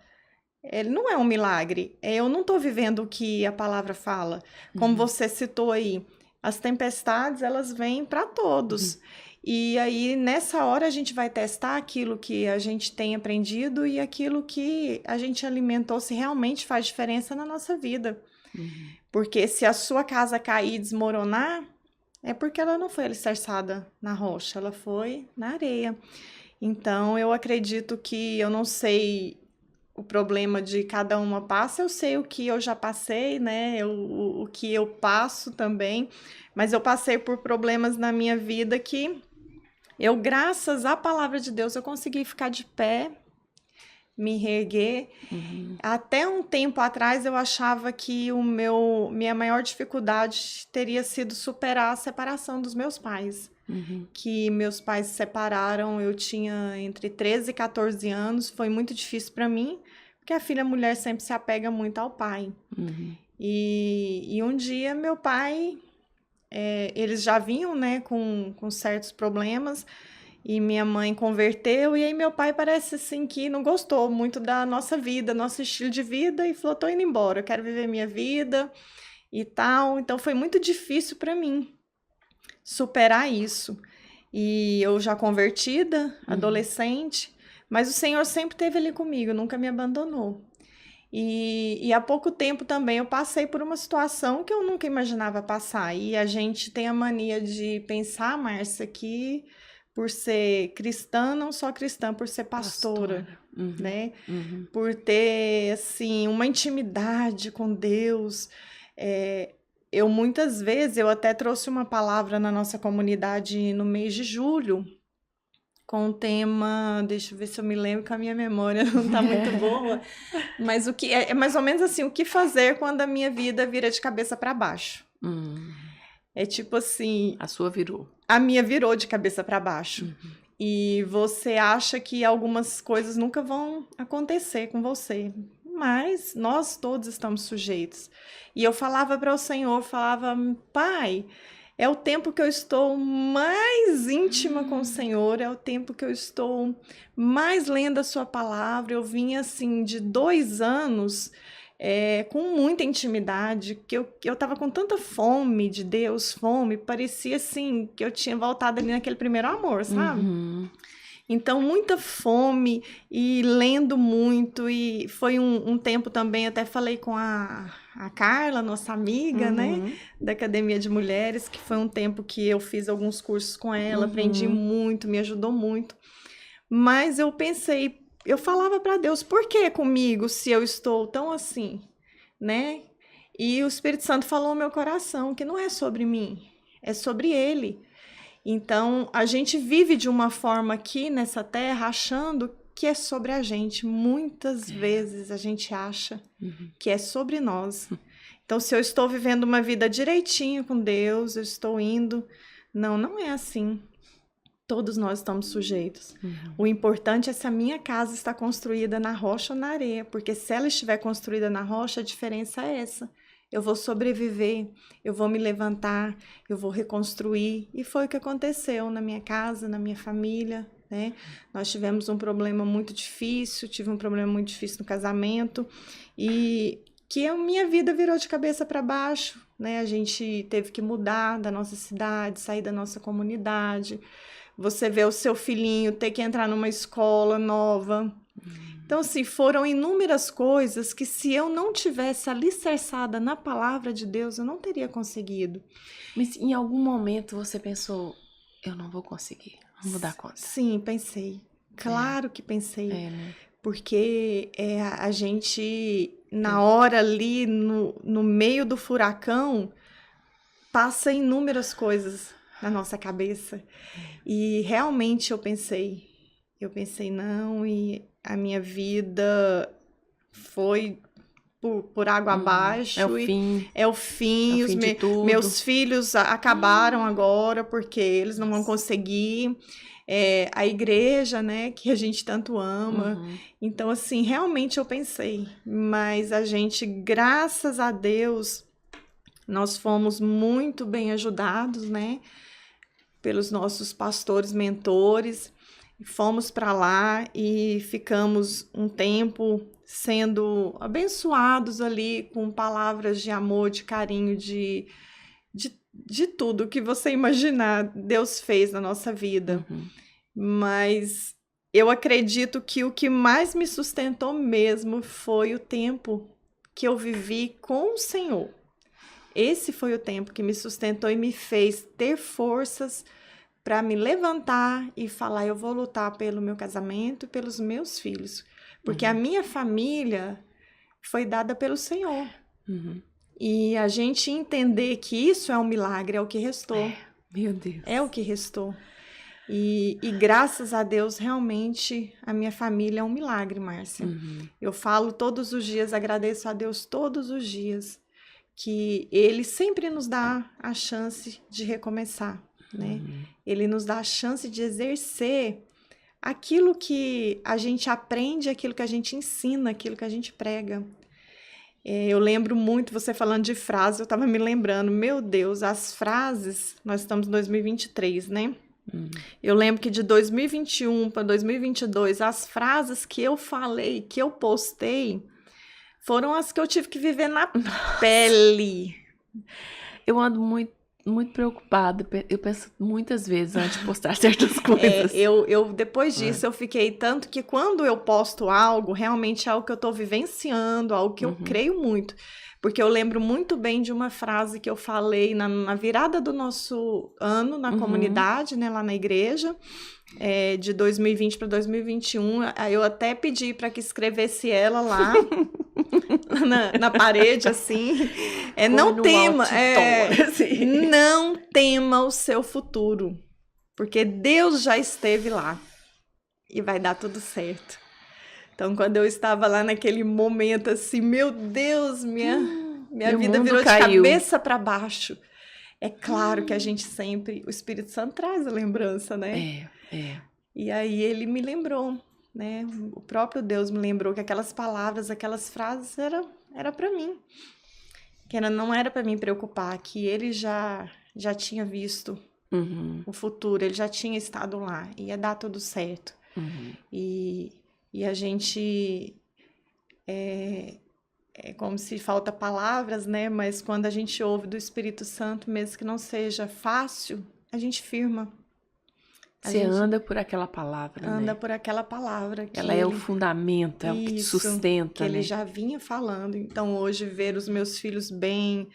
Speaker 2: não é um milagre. Eu não estou vivendo o que a palavra fala. Como você citou aí, as tempestades, elas vêm para todos. E aí, nessa hora, a gente vai testar aquilo que a gente tem aprendido e aquilo que a gente alimentou, se realmente faz diferença na nossa vida. Porque se a sua casa cair e desmoronar, é porque ela não foi alicerçada na rocha, ela foi na areia. Então, eu acredito que eu não sei o problema de cada uma passa, eu sei o que eu já passei, né? O que eu passo também, mas eu passei por problemas na minha vida que eu, graças à palavra de Deus, eu consegui ficar de pé, me reerguer. Até um tempo atrás, eu achava que minha maior dificuldade teria sido superar a separação dos meus pais. Que meus pais se separaram, eu tinha entre 13 e 14 anos, foi muito difícil para mim, porque a filha mulher sempre se apega muito ao pai. E um dia meu pai... eles já vinham, né, com certos problemas, e minha mãe converteu, e aí meu pai parece assim que não gostou muito da nossa vida, nosso estilo de vida, e falou, tô indo embora, eu quero viver minha vida e tal. Então foi muito difícil para mim superar isso. E eu já convertida, adolescente, mas o Senhor sempre esteve ali comigo, nunca me abandonou. E há pouco tempo também eu passei por uma situação que eu nunca imaginava passar. E a gente tem a mania de pensar, Márcia, que por ser cristã, não só cristã, por ser pastora. Né? Por ter, assim, uma intimidade com Deus. Eu muitas vezes, eu até trouxe uma palavra na nossa comunidade no mês de julho, com o tema, deixa eu ver se eu me lembro, que a minha memória não está muito boa, mas o que é mais ou menos assim, o que fazer quando a minha vida vira de cabeça para baixo. É tipo assim...
Speaker 1: A sua virou.
Speaker 2: A minha virou de cabeça para baixo. E você acha que algumas coisas nunca vão acontecer com você, mas nós todos estamos sujeitos. E eu falava para o Senhor, falava, Pai... É o tempo que eu estou mais íntima com o Senhor, é o tempo que eu estou mais lendo a sua palavra. Eu vim, assim, de 2 anos com muita intimidade, que eu estava com tanta fome de Deus, parecia, assim, que eu tinha voltado ali naquele primeiro amor, sabe? Então, muita fome e lendo muito. E foi um tempo também, até falei com a Carla, nossa amiga, né,
Speaker 1: Uhum.
Speaker 2: da Academia de Mulheres, que foi um tempo que eu fiz alguns cursos com ela, aprendi
Speaker 1: Uhum.
Speaker 2: muito, me ajudou muito. Mas eu pensei, eu falava para Deus, por que comigo se eu estou tão assim, né? E o Espírito Santo falou ao meu coração que não é sobre mim, é sobre Ele. Então, a gente vive de uma forma aqui nessa terra achando que é sobre a gente. Muitas vezes a gente acha que é sobre nós. Então, se eu estou vivendo uma vida direitinho com Deus, eu estou indo. Não, não é assim. Todos nós estamos sujeitos. O importante é se a minha casa está construída na rocha ou na areia, porque se ela estiver construída na rocha, a diferença é essa. Eu vou sobreviver, eu vou me levantar, eu vou reconstruir. E foi o que aconteceu na minha casa, na minha família, né? Nós tivemos um problema muito difícil, tive um problema muito difícil no casamento e que a minha vida virou de cabeça para baixo, né? A gente teve que mudar da nossa cidade, sair da nossa comunidade. Você vê o seu filhinho ter que entrar numa escola nova. Então, assim, foram inúmeras coisas que se eu não tivesse alicerçada na palavra de Deus, eu não teria conseguido.
Speaker 1: Mas em algum momento você pensou, eu não vou conseguir, não vou dar conta.
Speaker 2: Sim, pensei. Claro que pensei.
Speaker 1: Né?
Speaker 2: Porque a gente, na hora ali, no meio do furacão, passa inúmeras coisas na nossa cabeça. E realmente eu pensei, não, e a minha vida foi por água abaixo.
Speaker 1: É o fim.
Speaker 2: É o fim.
Speaker 1: É o fim de tudo.
Speaker 2: Meus filhos acabaram agora porque eles não vão conseguir. A igreja, né, que a gente tanto ama. Então, assim, realmente eu pensei. Mas a gente, graças a Deus, nós fomos muito bem ajudados, né, pelos nossos pastores, mentores. Fomos para lá e ficamos um tempo sendo abençoados ali com palavras de amor, de carinho, de tudo que você imaginar, Deus fez na nossa vida. Mas eu acredito que o que mais me sustentou mesmo foi o tempo que eu vivi com o Senhor. Esse foi o tempo que me sustentou e me fez ter forças para me levantar e falar, eu vou lutar pelo meu casamento e pelos meus filhos. Porque a minha família foi dada pelo Senhor. E a gente entender que isso é um milagre, é o que restou.
Speaker 1: Meu Deus.
Speaker 2: É o que restou. E graças a Deus, realmente, a minha família é um milagre, Márcia. Eu falo todos os dias, agradeço a Deus todos os dias, que Ele sempre nos dá a chance de recomeçar. Né? Ele nos dá a chance de exercer aquilo que a gente aprende, aquilo que a gente ensina, aquilo que a gente prega. Eu lembro muito, você falando de frases, eu estava me lembrando, meu Deus, as frases, nós estamos em 2023, né? Eu lembro que de 2021 para 2022, as frases que eu falei, que eu postei, foram as que eu tive que viver na pele.
Speaker 1: Eu ando muito preocupada. Eu penso muitas vezes antes de postar certas coisas.
Speaker 2: Eu depois disso, eu fiquei tanto que quando eu posto algo, realmente é algo que eu estou vivenciando, algo que eu creio muito. Porque eu lembro muito bem de uma frase que eu falei na virada do nosso ano, na comunidade, né, lá na igreja, de 2020 para 2021. Aí eu até pedi para que escrevesse ela lá. Na parede, assim. Não tema, assim. Não tema o seu futuro, porque Deus já esteve lá e vai dar tudo certo. Então, quando eu estava lá naquele momento, assim, meu Deus, minha vida virou de cabeça para baixo. É claro que a gente sempre, o Espírito Santo traz a lembrança, né? E aí ele me lembrou. Né? O próprio Deus me lembrou que aquelas palavras, aquelas frases era para mim, que não era para me preocupar, que ele já tinha visto o futuro, ele já tinha estado lá, ia dar tudo certo. E a gente é como se falta palavras, né? Mas quando a gente ouve do Espírito Santo, mesmo que não seja fácil, a gente firma.
Speaker 1: Você anda por aquela palavra,
Speaker 2: anda
Speaker 1: né?
Speaker 2: por aquela palavra.
Speaker 1: Ela é o fundamento, é o que te sustenta,
Speaker 2: que ele
Speaker 1: né?
Speaker 2: já vinha falando. Então, hoje, ver os meus filhos bem,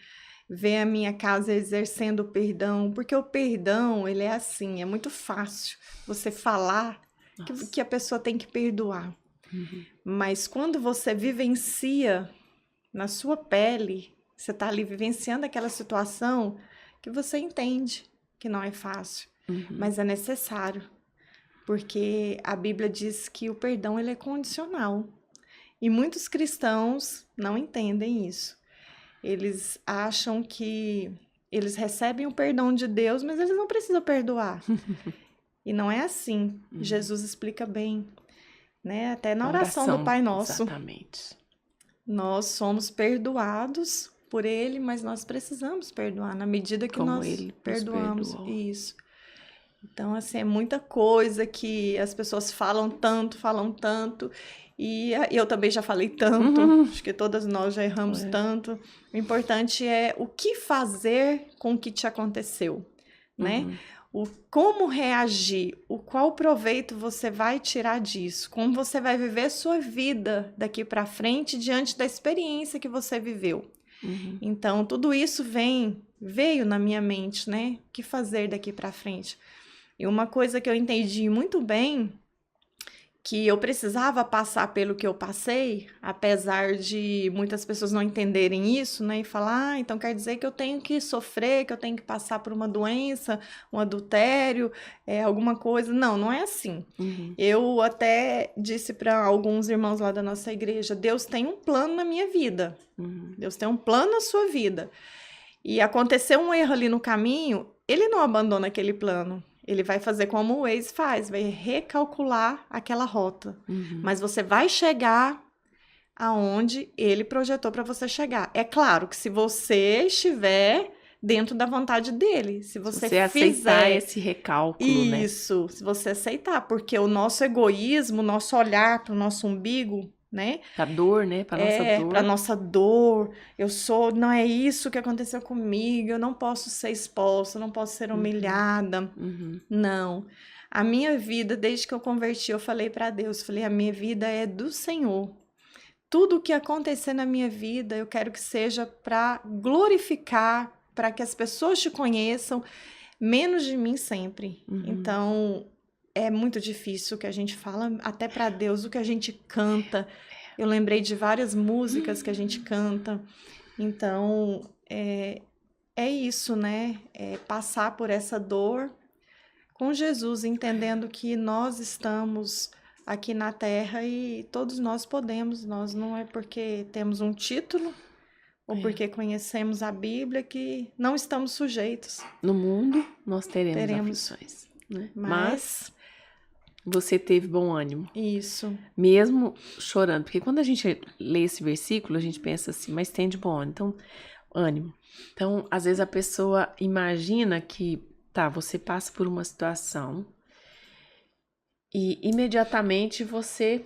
Speaker 2: ver a minha casa exercendo o perdão, porque o perdão, ele é assim, é muito fácil você falar que a pessoa tem que perdoar. Mas quando você vivencia na sua pele, você está ali vivenciando aquela situação, que você entende que não é fácil, mas é necessário. Porque a Bíblia diz que o perdão ele é condicional. E muitos cristãos não entendem isso. Eles acham que eles recebem o perdão de Deus, mas eles não precisam perdoar. E não é assim. Jesus explica bem, né? Até na oração do Pai Nosso.
Speaker 1: Exatamente.
Speaker 2: Nós somos perdoados por Ele, mas nós precisamos perdoar na medida que
Speaker 1: Como
Speaker 2: nós
Speaker 1: Ele
Speaker 2: perdoamos.
Speaker 1: nos perdoou.
Speaker 2: Isso. Então, assim, é muita coisa que as pessoas falam tanto, e eu também já falei tanto, acho que todas nós já erramos tanto. O importante é o que fazer com o que te aconteceu, né? Como reagir, qual proveito você vai tirar disso, como você vai viver sua vida daqui para frente diante da experiência que você viveu. Então, tudo isso veio na minha mente, né? O que fazer daqui para frente? E uma coisa que eu entendi muito bem, que eu precisava passar pelo que eu passei, apesar de muitas pessoas não entenderem isso, né? E falar, então quer dizer que eu tenho que sofrer, que eu tenho que passar por uma doença, um adultério, alguma coisa. Não, não é assim. Eu até disse para alguns irmãos lá da nossa igreja, Deus tem um plano na minha vida. Deus tem um plano na sua vida. E aconteceu um erro ali no caminho, ele não abandona aquele plano. Ele vai fazer como o Waze faz, vai recalcular aquela rota. Mas você vai chegar aonde ele projetou para você chegar. É claro que se você estiver dentro da vontade dele, se você
Speaker 1: aceitar esse recálculo, né?
Speaker 2: Isso, se você aceitar, porque o nosso egoísmo, o nosso olhar para o nosso umbigo, né?
Speaker 1: Pra dor, né? Pra nossa dor.
Speaker 2: Pra nossa dor. Não é isso que aconteceu comigo, eu não posso ser exposta, eu não posso ser humilhada. Não. A minha vida, desde que eu converti, eu falei pra Deus, a minha vida é do Senhor. Tudo o que acontecer na minha vida, eu quero que seja para glorificar, para que as pessoas te conheçam, menos de mim sempre. Então, é muito difícil o que a gente fala, até para Deus, o que a gente canta. Eu lembrei de várias músicas que a gente canta. Então, é isso, né? É passar por essa dor com Jesus, entendendo que nós estamos aqui na Terra e todos nós podemos. Nós não é porque temos um título ou porque conhecemos a Bíblia que não estamos sujeitos.
Speaker 1: No mundo, nós teremos aflições, né? Mas você teve bom ânimo.
Speaker 2: Isso.
Speaker 1: Mesmo chorando. Porque quando a gente lê esse versículo, a gente pensa assim, mas tem de bom ânimo. Então, ânimo. Então, às vezes a pessoa imagina que, você passa por uma situação e imediatamente você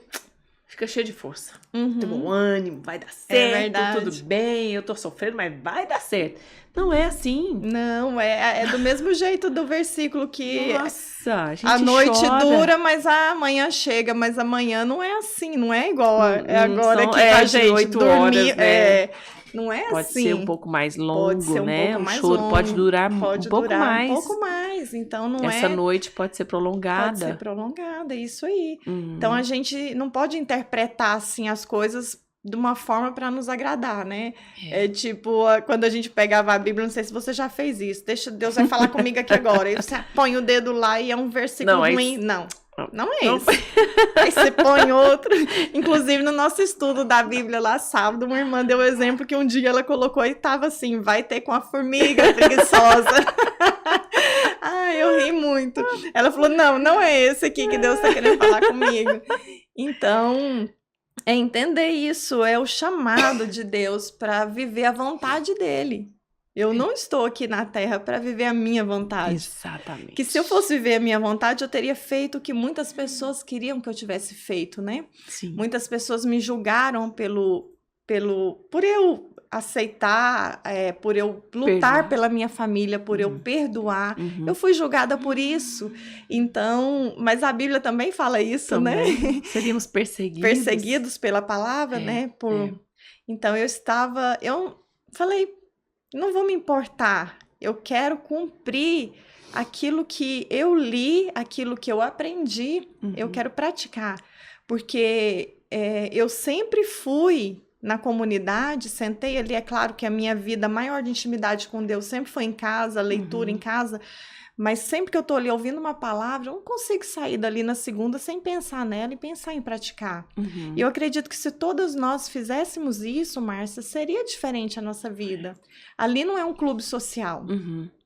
Speaker 1: fica cheio de força. Tem bom ânimo, vai dar certo, tudo bem, eu tô sofrendo, mas vai dar certo. Não é assim.
Speaker 2: Não, é do mesmo jeito do versículo que
Speaker 1: a
Speaker 2: noite
Speaker 1: chora.
Speaker 2: dura, mas a manhã chega, mas amanhã não é assim, não é igual agora que a gente
Speaker 1: 8
Speaker 2: dormir,
Speaker 1: horas, né?
Speaker 2: Não é
Speaker 1: pode
Speaker 2: assim.
Speaker 1: Ser um pouco mais longo,
Speaker 2: pode ser
Speaker 1: né?
Speaker 2: Pouco mais
Speaker 1: choro
Speaker 2: longo,
Speaker 1: pode durar um pouco mais.
Speaker 2: Um pouco mais, então não
Speaker 1: Essa noite pode ser prolongada.
Speaker 2: Pode ser prolongada, isso aí. Então a gente não pode interpretar assim as coisas de uma forma para nos agradar, né? É tipo, quando a gente pegava a Bíblia, não sei se você já fez isso. Deus vai falar comigo aqui agora. E você põe o dedo lá e é um versículo ruim. Não é esse. Aí você põe outro. Inclusive, no nosso estudo da Bíblia lá, sábado, uma irmã deu o exemplo que um dia ela colocou e tava assim, vai ter com a formiga preguiçosa. Eu ri muito. Ela falou, não é esse aqui que Deus tá querendo falar comigo. Então, é entender isso, é o chamado de Deus para viver a vontade dele. Eu não estou aqui na Terra para viver a minha vontade.
Speaker 1: Exatamente.
Speaker 2: Que se eu fosse viver a minha vontade, eu teria feito o que muitas pessoas queriam que eu tivesse feito, né?
Speaker 1: Sim.
Speaker 2: Muitas pessoas me julgaram por eu aceitar, por eu lutar pela minha família, por eu perdoar. Eu fui julgada por isso. Então, mas a Bíblia também fala isso, também,
Speaker 1: né? Seríamos perseguidos.
Speaker 2: Perseguidos pela palavra, né? Então, eu falei, não vou me importar. Eu quero cumprir aquilo que eu li, aquilo que eu aprendi, eu quero praticar. Porque eu sempre fui na comunidade, sentei ali, é claro que a minha vida maior de intimidade com Deus sempre foi em casa, leitura em casa, mas sempre que eu tô ali ouvindo uma palavra, eu não consigo sair dali na segunda sem pensar nela e pensar em praticar. E eu acredito que se todas nós fizéssemos isso, Márcia, seria diferente a nossa vida. Ali não é um clube social.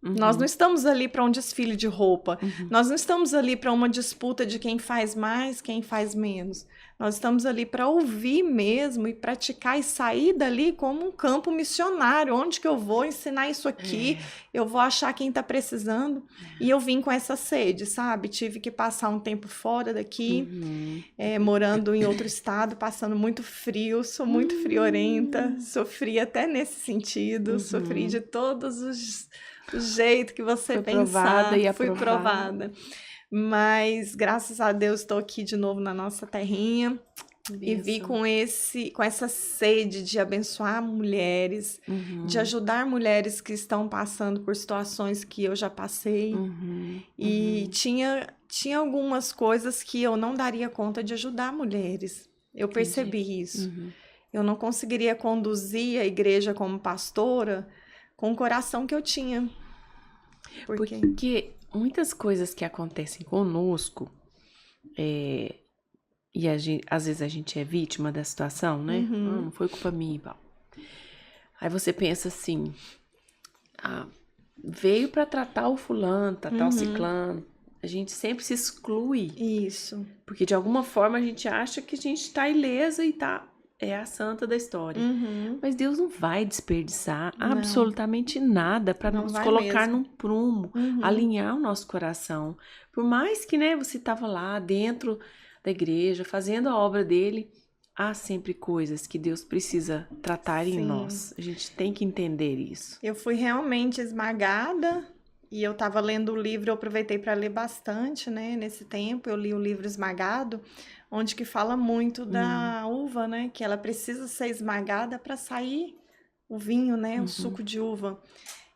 Speaker 2: Nós não estamos ali para um desfile de roupa. Nós não estamos ali para uma disputa de quem faz mais, quem faz menos. Nós estamos ali para ouvir mesmo e praticar e sair dali como um campo missionário. Onde que eu vou ensinar isso aqui? Eu vou achar quem está precisando. E eu vim com essa sede, sabe? Tive que passar um tempo fora daqui, morando em outro estado, passando muito frio. Sou muito friorenta. Sofri até nesse sentido. Sofri de todos os jeitos que você pensar. Fui provada. Mas, graças a Deus, estou aqui de novo na nossa terrinha. E vi com essa sede de abençoar mulheres, de ajudar mulheres que estão passando por situações que eu já passei. E tinha algumas coisas que eu não daria conta de ajudar mulheres. Eu percebi isso. Eu não conseguiria conduzir a igreja como pastora com o coração que eu tinha.
Speaker 1: Porque muitas coisas que acontecem conosco, e às vezes a gente é vítima da situação, né? Não foi culpa minha, Paulo. Aí você pensa assim, veio para tratar o fulano, tratar o ciclano. A gente sempre se exclui.
Speaker 2: Isso.
Speaker 1: Porque de alguma forma a gente acha que a gente tá ilesa e é a santa da história. Mas Deus não vai desperdiçar absolutamente nada para nos colocar num prumo, alinhar o nosso coração. Por mais que, né, você estava lá dentro da igreja, fazendo a obra dele, há sempre coisas que Deus precisa tratar em nós. A gente tem que entender isso.
Speaker 2: Eu fui realmente esmagada e eu estava lendo o livro, eu aproveitei para ler bastante, né, nesse tempo. Eu li o livro Esmagado, onde que fala muito da uva, né? Que ela precisa ser esmagada para sair o vinho, né? O suco de uva.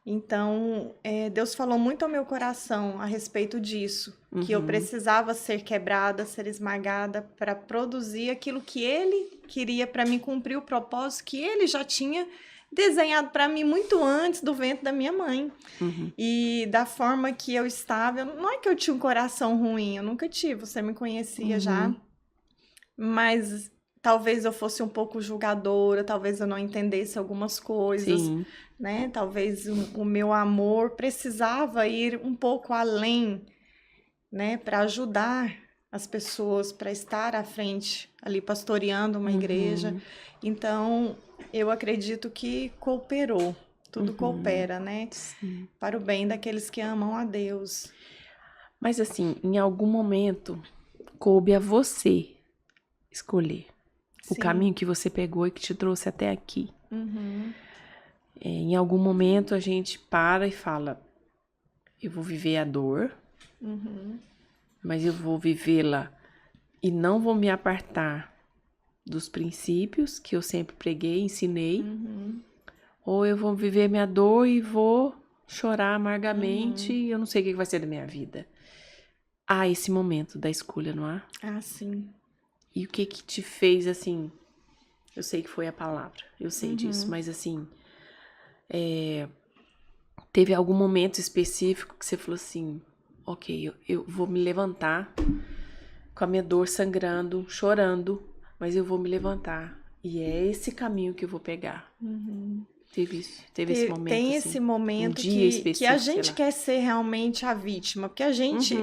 Speaker 2: Então, Deus falou muito ao meu coração a respeito disso. Que eu precisava ser quebrada, ser esmagada para produzir aquilo que Ele queria para mim cumprir o propósito que Ele já tinha desenhado para mim muito antes do ventre da minha mãe. E da forma que eu estava, não é que eu tinha um coração ruim, eu nunca tive, você me conhecia já. Mas talvez eu fosse um pouco julgadora, talvez eu não entendesse algumas coisas, né? Talvez o meu amor precisava ir um pouco além, né? Para ajudar as pessoas, para estar à frente, ali pastoreando uma igreja. Então, eu acredito que cooperou, tudo coopera, né? Para o bem daqueles que amam a Deus.
Speaker 1: Mas assim, em algum momento, coube a você escolher o caminho que você pegou e que te trouxe até aqui. Em algum momento a gente para e fala, eu vou viver a dor, mas eu vou vivê-la e não vou me apartar dos princípios que eu sempre preguei, ensinei, ou eu vou viver minha dor e vou chorar amargamente e eu não sei o que vai ser da minha vida. Há esse momento da escolha, não há?
Speaker 2: Ah, sim.
Speaker 1: E o que te fez, assim... Eu sei que foi a palavra, eu sei disso, mas assim... teve algum momento específico que você falou assim... Ok, eu vou me levantar com a minha dor sangrando, chorando, mas eu vou me levantar. E é esse caminho que eu vou pegar. Teve esse momento,
Speaker 2: tem
Speaker 1: assim,
Speaker 2: esse momento
Speaker 1: um dia específico,
Speaker 2: que a gente quer ser realmente a vítima. Porque a gente...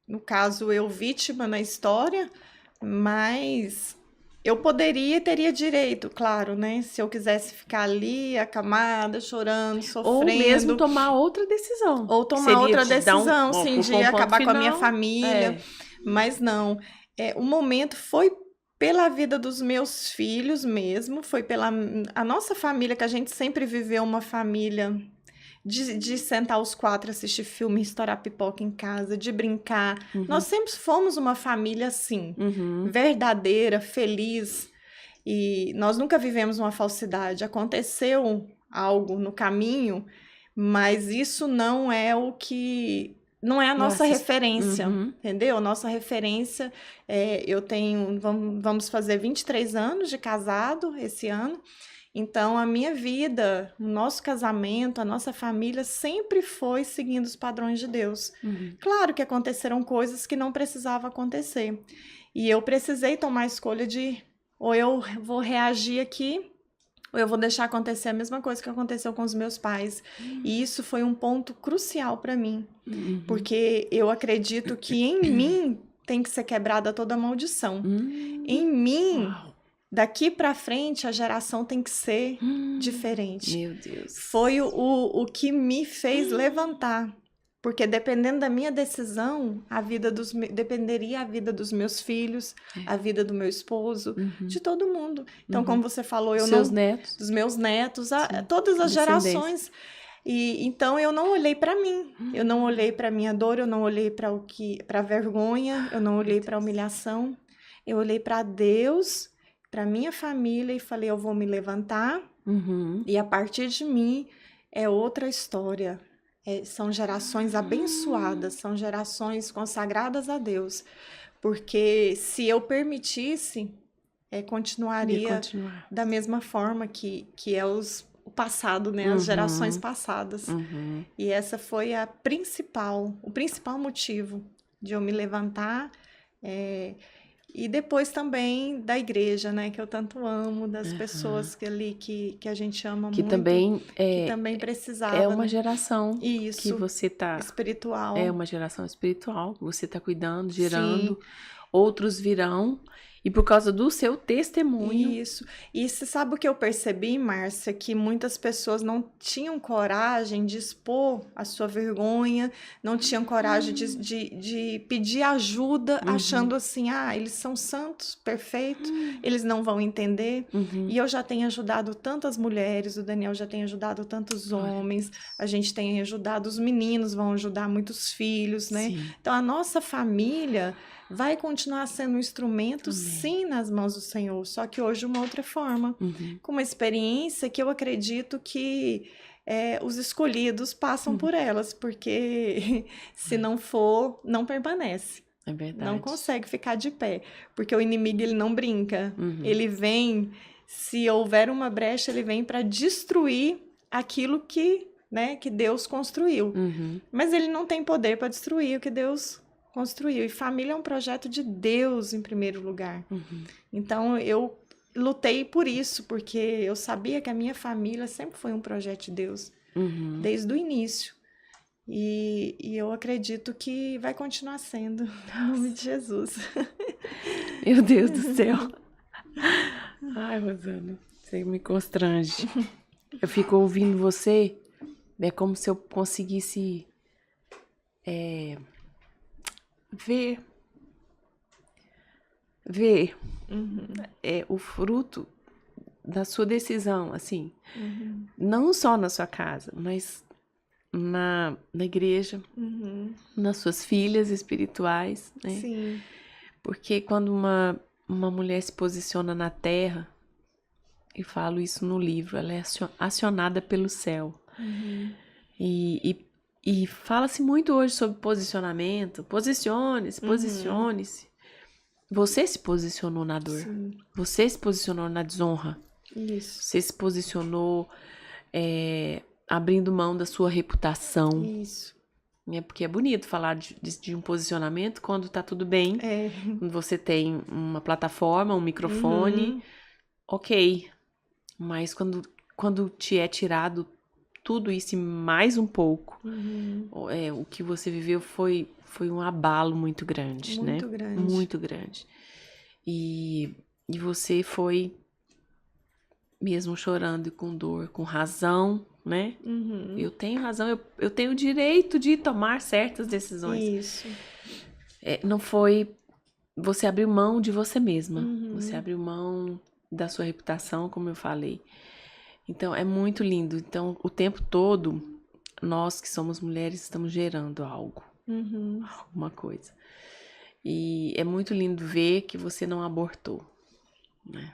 Speaker 2: No caso, eu vítima na história, mas eu poderia e teria direito, claro, né? Se eu quisesse ficar ali, acamada, chorando, sofrendo.
Speaker 1: Ou mesmo tomar outra decisão.
Speaker 2: Ou tomar outra decisão, sim, de acabar com a minha família. Mas não. O momento foi pela vida dos meus filhos mesmo, foi pela a nossa família, que a gente sempre viveu uma família de sentar os quatro, assistir filme, estourar pipoca em casa, de brincar. Nós sempre fomos uma família assim, verdadeira, feliz. E nós nunca vivemos uma falsidade. Aconteceu algo no caminho, mas isso não é o que... Não é a nossa referência, entendeu? Nossa referência, eu tenho... Vamos fazer 23 anos de casado esse ano. Então, a minha vida, o nosso casamento, a nossa família sempre foi seguindo os padrões de Deus. Claro que aconteceram coisas que não precisavam acontecer. E eu precisei tomar a escolha de... Ou eu vou reagir aqui, ou eu vou deixar acontecer a mesma coisa que aconteceu com os meus pais. E isso foi um ponto crucial para mim. Porque eu acredito que em mim tem que ser quebrada toda maldição. Em mim... Daqui para frente, a geração tem que ser diferente.
Speaker 1: Meu Deus.
Speaker 2: Foi o que me fez levantar. Porque dependendo da minha decisão, dependeria a vida dos meus filhos, a vida do meu esposo, de todo mundo. Então, como você falou,
Speaker 1: netos.
Speaker 2: Dos meus netos, todas as gerações. E então eu não olhei para mim. Eu não olhei para minha dor, eu não olhei para a vergonha, eu não olhei para a humilhação. Eu olhei para Deus, para minha família e falei, eu vou me levantar e a partir de mim é outra história. São gerações abençoadas, são gerações consagradas a Deus. Porque se eu permitisse, continuaria da mesma forma que é o passado, né? As gerações passadas. E essa foi o principal motivo de eu me levantar. E depois também da igreja, né? Que eu tanto amo, das pessoas que a gente ama muito. Que também precisava.
Speaker 1: É uma geração
Speaker 2: Isso,
Speaker 1: que você tá...
Speaker 2: espiritual.
Speaker 1: É uma geração espiritual. Você tá cuidando, gerando. Sim. Outros virão. E por causa do seu testemunho...
Speaker 2: Isso. E você sabe o que eu percebi, Márcia? Que muitas pessoas não tinham coragem de expor a sua vergonha, não tinham coragem de pedir ajuda, achando assim, eles são santos, perfeitos, eles não vão entender. E eu já tenho ajudado tantas mulheres, o Daniel já tem ajudado tantos homens, a gente tem ajudado, os meninos vão ajudar muitos filhos, né? Sim. Então, a nossa família... vai continuar sendo um instrumento, sim, nas mãos do Senhor, só que hoje de uma outra forma, com uma experiência que eu acredito que os escolhidos passam por elas, porque se não for, não permanece.
Speaker 1: É verdade.
Speaker 2: Não consegue ficar de pé, porque o inimigo ele não brinca, ele vem, se houver uma brecha, ele vem para destruir aquilo que Deus construiu, mas ele não tem poder para destruir o que Deus construiu. E família é um projeto de Deus em primeiro lugar. Então, eu lutei por isso, porque eu sabia que a minha família sempre foi um projeto de Deus, desde o início. E eu acredito que vai continuar sendo, em nome de Jesus.
Speaker 1: Meu Deus do céu. Ai, Rosana, você me constrange. Eu fico ouvindo você, é como se eu conseguisse... ver o fruto da sua decisão, assim, não só na sua casa, mas na igreja, nas suas filhas espirituais, né?
Speaker 2: Sim.
Speaker 1: Porque quando uma mulher se posiciona na terra, e falo isso no livro, ela é acionada pelo céu. E fala-se muito hoje sobre posicionamento. Posicione-se, posicione-se. Você se posicionou na dor. Sim. Você se posicionou na desonra.
Speaker 2: Isso.
Speaker 1: Você se posicionou abrindo mão da sua reputação.
Speaker 2: Isso.
Speaker 1: Porque é bonito falar de um posicionamento quando tá tudo bem. Quando você tem uma plataforma, um microfone. Ok. Mas quando te é tirado tudo isso e mais um pouco, o que você viveu foi um abalo muito grande, né?
Speaker 2: Muito grande.
Speaker 1: Muito grande. E você foi, mesmo chorando e com dor, com razão, né? Eu tenho razão, eu tenho o direito de tomar certas decisões.
Speaker 2: Isso.
Speaker 1: Não foi você abriu mão de você mesma.
Speaker 2: Uhum.
Speaker 1: Você abriu mão da sua reputação, como eu falei. Então, é muito lindo. Então, o tempo todo, nós que somos mulheres estamos gerando algo, alguma coisa. E é muito lindo ver que você não abortou, né?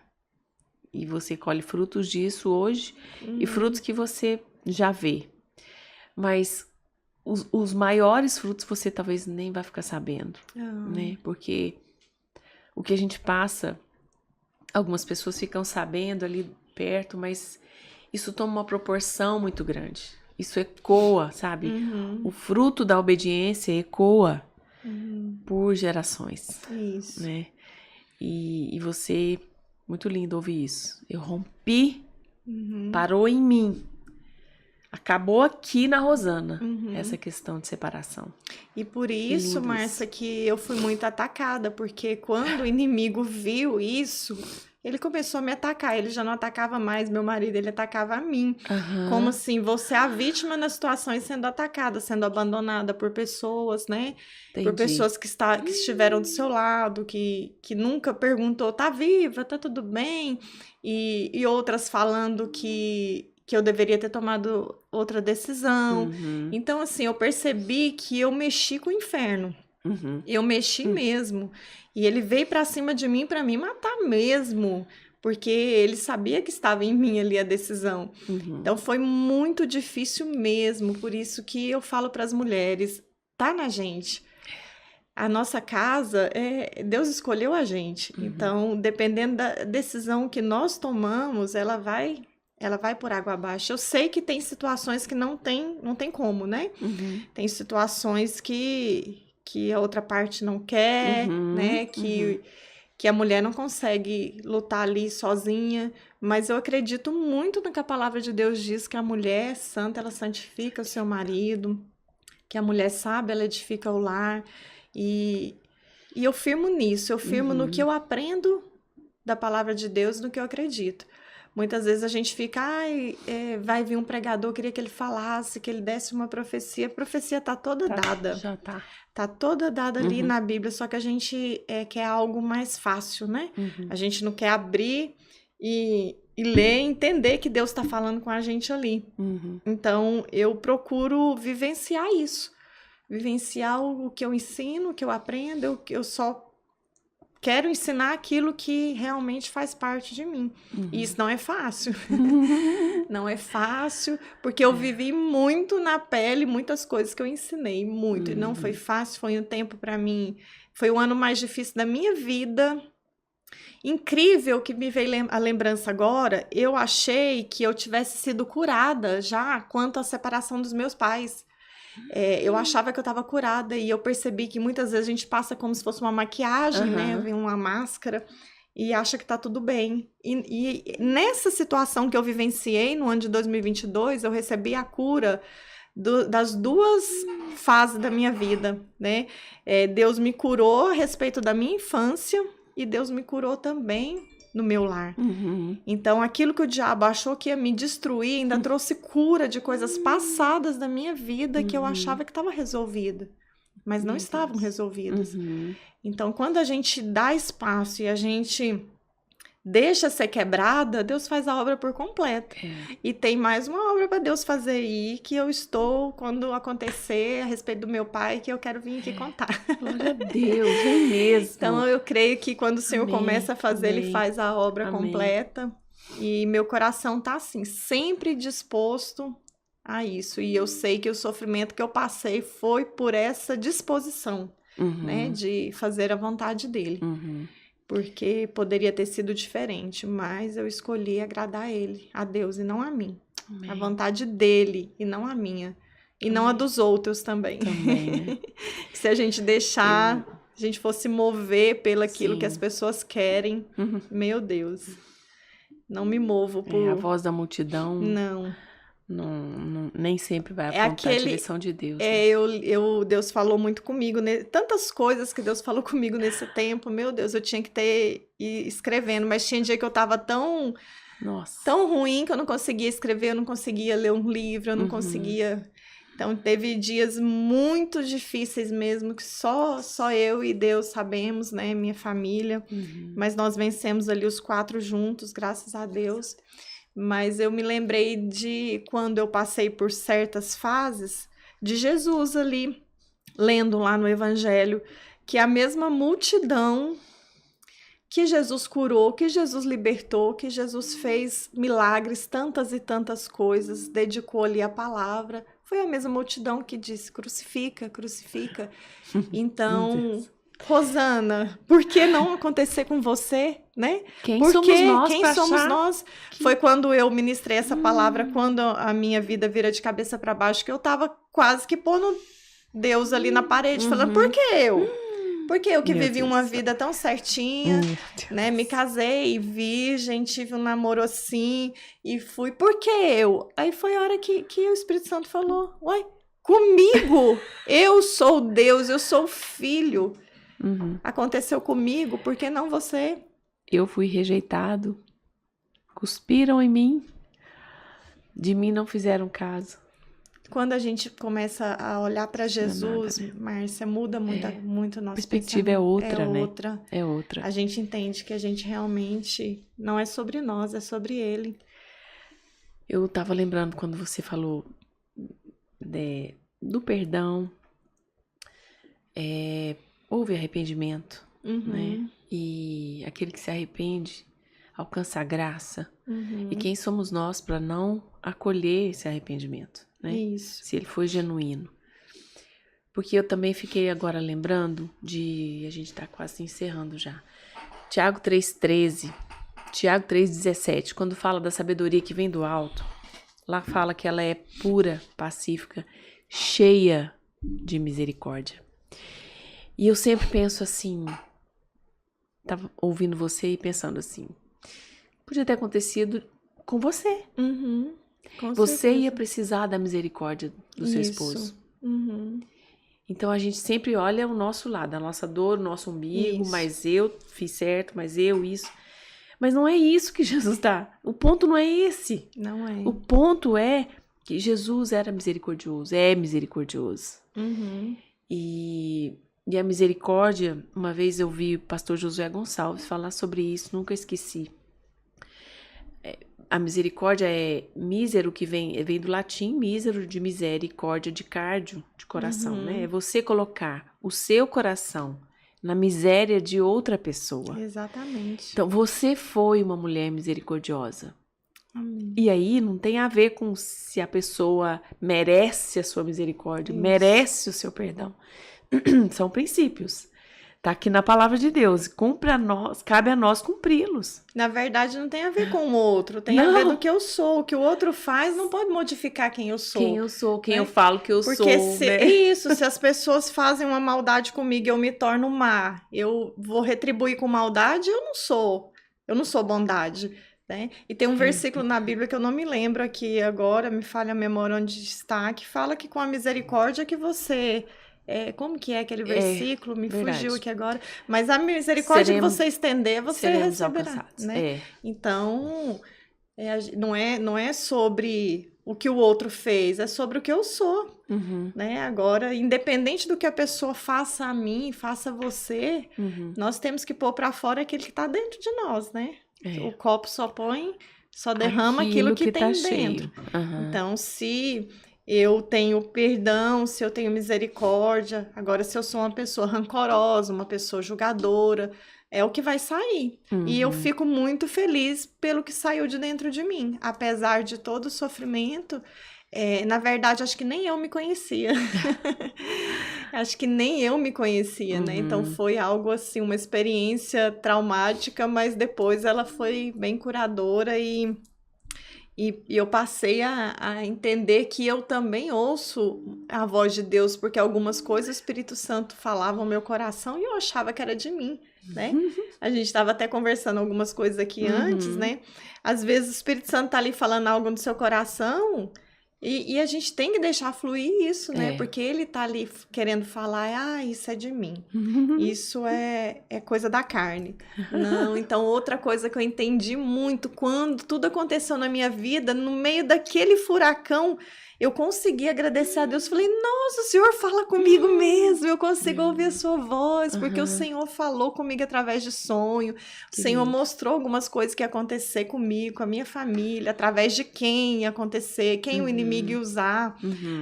Speaker 1: E você colhe frutos disso hoje e frutos que você já vê. Mas os maiores frutos você talvez nem vai ficar sabendo, né? Porque o que a gente passa, algumas pessoas ficam sabendo ali perto, mas isso toma uma proporção muito grande. Isso ecoa, sabe? O fruto da obediência ecoa por gerações,
Speaker 2: Isso.
Speaker 1: né? E você, muito lindo ouvir isso. Eu rompi, parou em mim. Acabou aqui na Rosana, essa questão de separação.
Speaker 2: E por isso,
Speaker 1: lindo
Speaker 2: Márcia, que eu fui muito atacada, porque quando o inimigo viu isso, ele começou a me atacar. Ele já não atacava mais meu marido, ele atacava a mim. Como assim, você é a vítima nas situações sendo atacada, sendo abandonada por pessoas, né? Por
Speaker 1: Entendi.
Speaker 2: pessoas que estiveram do seu lado, que nunca perguntou, tá viva, tá tudo bem? E outras falando que eu deveria ter tomado outra decisão. Então, assim, eu percebi que eu mexi com o inferno. Eu mexi mesmo. E ele veio pra cima de mim pra me matar mesmo. Porque ele sabia que estava em mim ali a decisão. Então, foi muito difícil mesmo. Por isso que eu falo pras mulheres, tá na gente. A nossa casa, Deus escolheu a gente. Então, dependendo da decisão que nós tomamos, ela vai por água abaixo. Eu sei que tem situações que não tem como, né? Tem situações que a outra parte não quer, né? Que a mulher não consegue lutar ali sozinha. Mas eu acredito muito no que a palavra de Deus diz, que a mulher santa, ela santifica o seu marido, que a mulher sábia, ela edifica o lar. E eu firmo nisso, eu firmo no que eu aprendo da palavra de Deus, no que eu acredito. Muitas vezes a gente fica, vai vir um pregador, queria que ele falasse, que ele desse uma profecia. A profecia tá toda dada.
Speaker 1: Já tá.
Speaker 2: Tá toda dada ali na Bíblia, só que a gente quer algo mais fácil, né? A gente não quer abrir e ler e entender que Deus está falando com a gente ali. Então, eu procuro vivenciar isso. Vivenciar o que eu ensino, o que eu aprendo, eu só quero ensinar aquilo que realmente faz parte de mim. E isso não é fácil. Não é fácil, porque eu vivi muito na pele, muitas coisas que eu ensinei, muito. E não foi fácil, foi um tempo para mim, foi o ano mais difícil da minha vida. Incrível que me veio a lembrança agora, eu achei que eu tivesse sido curada já quanto à separação dos meus pais. Eu achava que eu estava curada e eu percebi que muitas vezes a gente passa como se fosse uma maquiagem, né? Vem uma máscara e acha que tá tudo bem. E nessa situação que eu vivenciei no ano de 2022, eu recebi a cura das duas fases da minha vida, né? Deus me curou a respeito da minha infância e Deus me curou também no meu lar. Então, aquilo que o diabo achou que ia me destruir, ainda trouxe cura de coisas passadas da minha vida que eu achava que estava resolvida, mas não estavam resolvidas. Então, quando a gente dá espaço e a gente deixa ser quebrada, Deus faz a obra por completo. E tem mais uma obra para Deus fazer aí, que eu estou, quando acontecer, a respeito do meu pai, que eu quero vir aqui contar.
Speaker 1: Glória a Deus, é mesmo.
Speaker 2: Então, eu creio que quando o Senhor começa a fazer, Ele faz a obra completa. E meu coração tá assim, sempre disposto a isso. E eu sei que o sofrimento que eu passei foi por essa disposição, né, de fazer a vontade dele. Porque poderia ter sido diferente, mas eu escolhi agradar a ele, a Deus e não a mim. A vontade dele e não a minha. E não a dos outros também. Né? Se a gente deixar, a gente fosse mover pelo aquilo que as pessoas querem, meu Deus, não me movo por...
Speaker 1: a voz da multidão...
Speaker 2: Não,
Speaker 1: nem sempre vai apontar a direção de Deus.
Speaker 2: Né? Deus falou muito comigo, né? Tantas coisas que Deus falou comigo nesse tempo, meu Deus, eu tinha que ter ido escrevendo, mas tinha dia que eu tava tão ruim que eu não conseguia escrever, eu não conseguia ler um livro, eu não conseguia... Então, teve dias muito difíceis mesmo, que só eu e Deus sabemos, né? Minha família. Mas nós vencemos ali os 4 juntos, graças a Deus. Mas eu me lembrei de quando eu passei por certas fases de Jesus ali, lendo lá no Evangelho, que a mesma multidão que Jesus curou, que Jesus libertou, que Jesus fez milagres, tantas e tantas coisas, dedicou ali a palavra, foi a mesma multidão que disse, crucifica, crucifica. Então, Rosana, por que não acontecer com você, né?
Speaker 1: Quem somos nós?
Speaker 2: Quem somos nós? Foi quando eu ministrei essa palavra, quando a minha vida vira de cabeça para baixo, que eu tava quase que pondo Deus ali na parede, falando, por que eu? Porque eu que vivi uma vida tão certinha, né? Me casei, virgem, tive um namoro assim, e fui, por que eu? Aí foi a hora que o Espírito Santo falou, uai, comigo? Eu sou Deus, eu sou filho. Aconteceu comigo, por que não você?
Speaker 1: Eu fui rejeitado, cuspiram em mim, de mim não fizeram caso.
Speaker 2: Quando a gente começa a olhar para Jesus,
Speaker 1: nada, né?
Speaker 2: Márcia, muda muito o nosso
Speaker 1: A perspectiva
Speaker 2: pensamento.
Speaker 1: é outra, né?
Speaker 2: Outra.
Speaker 1: É outra.
Speaker 2: A gente entende que a gente realmente não é sobre nós, é sobre Ele.
Speaker 1: Eu tava lembrando quando você falou do perdão, houve arrependimento, né? E aquele que se arrepende alcança a graça. E quem somos nós para não acolher esse arrependimento? Né?
Speaker 2: Isso.
Speaker 1: Se ele foi genuíno. Porque eu também fiquei agora lembrando a gente tá quase encerrando já. Tiago 3,13, Tiago 3,17, quando fala da sabedoria que vem do alto, lá fala que ela é pura, pacífica, cheia de misericórdia. E eu sempre penso assim, tava ouvindo você e pensando assim, podia ter acontecido com você. Você ia precisar da misericórdia do seu esposo. Então a gente sempre olha o nosso lado, a nossa dor, o nosso umbigo, mas eu fiz certo, mas isso. Mas não é isso que Jesus dá. O ponto não é esse.
Speaker 2: Não é.
Speaker 1: O ponto é que Jesus era misericordioso, é misericordioso. E a misericórdia, uma vez eu vi o pastor Josué Gonçalves falar sobre isso, nunca esqueci. A misericórdia é mísero, que vem do latim, mísero, de misericórdia, de cardio, de coração, né? É você colocar o seu coração na miséria de outra pessoa.
Speaker 2: Exatamente.
Speaker 1: Então, você foi uma mulher misericordiosa.
Speaker 2: Amém.
Speaker 1: E aí, não tem a ver com se a pessoa merece a sua misericórdia, merece o seu perdão. São princípios. Tá aqui na palavra de Deus. Cabe a nós cumpri-los.
Speaker 2: Na verdade, não tem a ver com o outro. Tem a ver do que eu sou. O que o outro faz não pode modificar quem eu sou.
Speaker 1: Quem eu sou, quem eu falo que eu sou.
Speaker 2: Porque se as pessoas fazem uma maldade comigo e eu me torno má, eu vou retribuir com maldade, eu não sou bondade. Né? E tem um versículo na Bíblia que eu não me lembro aqui agora, me falha a memória onde está, que fala que com a misericórdia que você... como que é aquele versículo? Me fugiu aqui agora. Mas a misericórdia que você estender, você receberá. Né? Então, não é sobre o que o outro fez, é sobre o que eu sou. Né? Agora, independente do que a pessoa faça a mim, faça a você, nós temos que pôr para fora aquele que está dentro de nós, né? O copo só derrama aquilo que tem
Speaker 1: tá
Speaker 2: dentro. Então, se eu tenho perdão, se eu tenho misericórdia, agora se eu sou uma pessoa rancorosa, uma pessoa julgadora, é o que vai sair. E eu fico muito feliz pelo que saiu de dentro de mim. Apesar de todo o sofrimento, na verdade, acho que nem eu me conhecia. Acho que nem eu me conhecia, né? Então foi algo assim, uma experiência traumática, mas depois ela foi bem curadora e eu passei a entender que eu também ouço a voz de Deus, porque algumas coisas o Espírito Santo falava no meu coração e eu achava que era de mim, né? A gente estava até conversando algumas coisas aqui antes, né? Às vezes o Espírito Santo tá ali falando algo no seu coração e a gente tem que deixar fluir isso, né? Porque ele tá ali querendo falar, isso é de mim. Isso é coisa da carne. Não, então outra coisa que eu entendi muito, quando tudo aconteceu na minha vida, no meio daquele furacão, eu consegui agradecer a Deus. Falei, nossa, o Senhor fala comigo mesmo, eu consigo ouvir a sua voz, porque o Senhor falou comigo através de sonho, o Senhor mostrou algumas coisas que ia acontecer comigo, com a minha família, através de quem ia acontecer, quem o inimigo ia usar,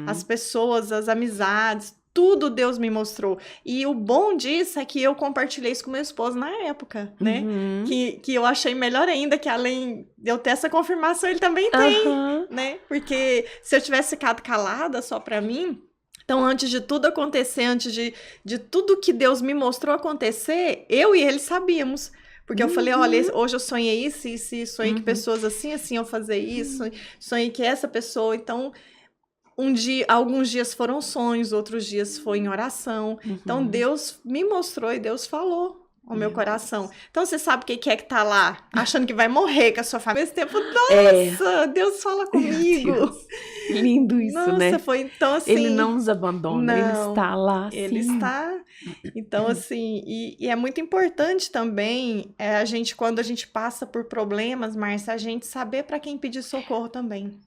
Speaker 2: as pessoas, as amizades, tudo Deus me mostrou. E o bom disso é que eu compartilhei isso com meu esposo na época, né? Que eu achei melhor ainda, que além de eu ter essa confirmação, ele também tem, né? Porque se eu tivesse ficado calada só pra mim... Então, antes de tudo acontecer, antes de tudo que Deus me mostrou acontecer, eu e ele sabíamos. Porque eu falei, olha, hoje eu sonhei isso, sonhei que pessoas assim iam fazer isso, sonhei que essa pessoa... Então... alguns dias foram sonhos, outros dias foi em oração. Então, Deus me mostrou e Deus falou ao meu coração. Então, você sabe o que é que tá lá? Achando que vai morrer com a sua família. Esse tempo, nossa, Deus fala comigo.
Speaker 1: Lindo isso,
Speaker 2: nossa,
Speaker 1: né?
Speaker 2: Foi, então, assim...
Speaker 1: Ele não nos abandona, ele está lá, assim.
Speaker 2: Ele está... Então, assim, e é muito importante também a gente, quando a gente passa por problemas, Márcia, a gente saber para quem pedir socorro também.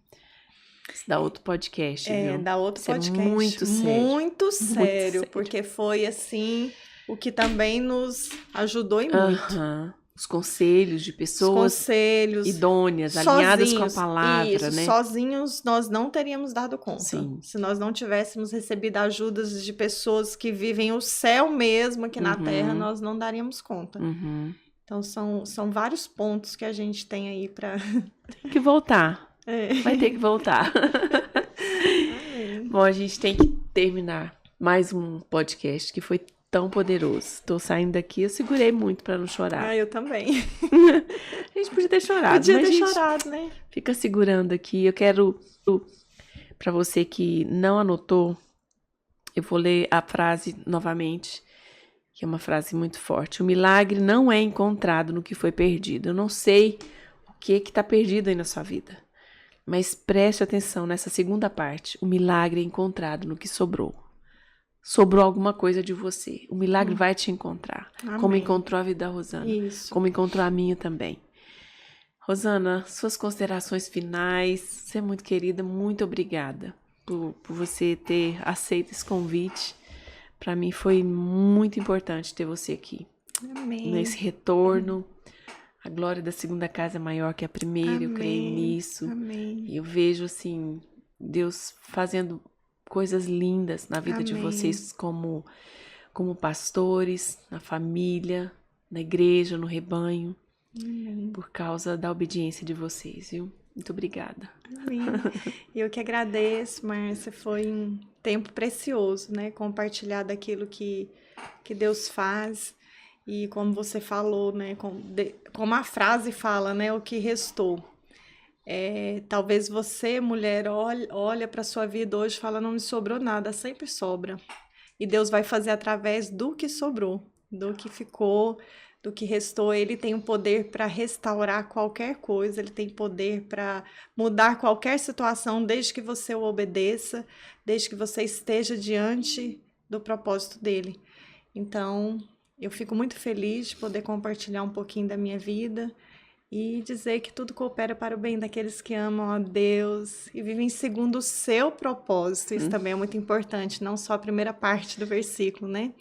Speaker 1: Isso dá outro podcast, viu?
Speaker 2: Dá outro podcast.
Speaker 1: É muito sério.
Speaker 2: Muito sério, porque foi, assim, o que também nos ajudou e muito.
Speaker 1: Os conselhos de pessoas idôneas, alinhadas com a palavra, né?
Speaker 2: Sozinhos nós não teríamos dado conta.
Speaker 1: Sim.
Speaker 2: Se nós não tivéssemos recebido ajudas de pessoas que vivem o céu mesmo aqui na Terra, nós não daríamos conta. Então, são vários pontos que a gente tem aí para...
Speaker 1: Tem que voltar. Vai ter que voltar. Bom, a gente tem que terminar mais um podcast que foi tão poderoso. Tô saindo daqui, eu segurei muito pra não chorar.
Speaker 2: Eu também.
Speaker 1: A gente podia ter chorado.
Speaker 2: Podia ter chorado, né?
Speaker 1: Fica segurando aqui. Eu quero, pra você que não anotou, eu vou ler a frase novamente, que é uma frase muito forte. O milagre não é encontrado no que foi perdido. Eu não sei o que tá perdido aí na sua vida. Mas preste atenção nessa segunda parte. O milagre é encontrado no que sobrou. Sobrou alguma coisa de você. O milagre vai te encontrar.
Speaker 2: Amém.
Speaker 1: Como encontrou a vida da Rosana.
Speaker 2: Isso.
Speaker 1: Como encontrou a minha também. Rosana, suas considerações finais. Você é muito querida. Muito obrigada por você ter aceito esse convite. Para mim foi muito importante ter você aqui.
Speaker 2: Amém.
Speaker 1: Nesse retorno. A glória da segunda casa é maior que a primeira,
Speaker 2: Amém.
Speaker 1: Eu creio nisso.
Speaker 2: Amém.
Speaker 1: E eu vejo, assim, Deus fazendo coisas lindas na vida de vocês como pastores, na família, na igreja, no rebanho, por causa da obediência de vocês, viu? Muito obrigada.
Speaker 2: Amém. Eu que agradeço, Márcia, foi um tempo precioso, né? Compartilhar daquilo que Deus faz. E como você falou, né, como a frase fala, né, o que restou. Talvez você, mulher, olha para a sua vida hoje e fala, não me sobrou nada, sempre sobra. E Deus vai fazer através do que sobrou, do que ficou, do que restou. Ele tem o poder para restaurar qualquer coisa, ele tem poder para mudar qualquer situação, desde que você o obedeça, desde que você esteja diante do propósito dele. Então... eu fico muito feliz de poder compartilhar um pouquinho da minha vida e dizer que tudo coopera para o bem daqueles que amam a Deus e vivem segundo o seu propósito. Isso também é muito importante, não só a primeira parte do versículo, né?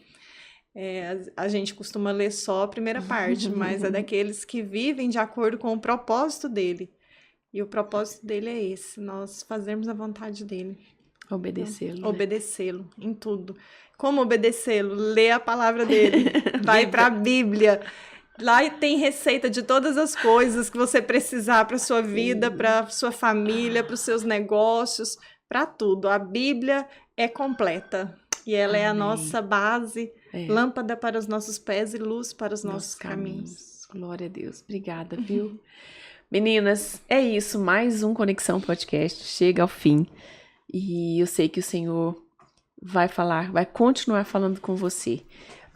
Speaker 2: A gente costuma ler só a primeira parte, mas é daqueles que vivem de acordo com o propósito dele. E o propósito dele é esse, nós fazermos a vontade dele.
Speaker 1: Obedecê-lo.
Speaker 2: Então, obedecê-lo em tudo. Como obedecê-lo? Lê a palavra dele. Vai para a Bíblia. Lá tem receita de todas as coisas que você precisar para sua vida, para sua família, para os seus negócios, para tudo. A Bíblia é completa. E ela é a nossa base, lâmpada para os nossos pés e luz para os nossos caminhos.
Speaker 1: Glória a Deus. Obrigada, viu? Meninas, é isso. Mais um Conexão Podcast. Chega ao fim. E eu sei que o Senhor vai continuar falando com você.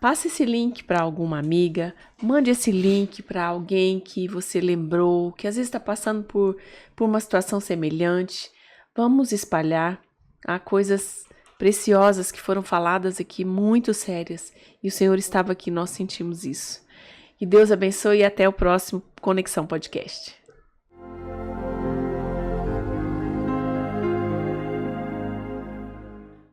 Speaker 1: Passe esse link para alguma amiga, mande esse link para alguém que você lembrou, que às vezes está passando por uma situação semelhante. Vamos espalhar. Há coisas preciosas que foram faladas aqui, muito sérias. E o Senhor estava aqui, nós sentimos isso. Que Deus abençoe e até o próximo Conexão Podcast.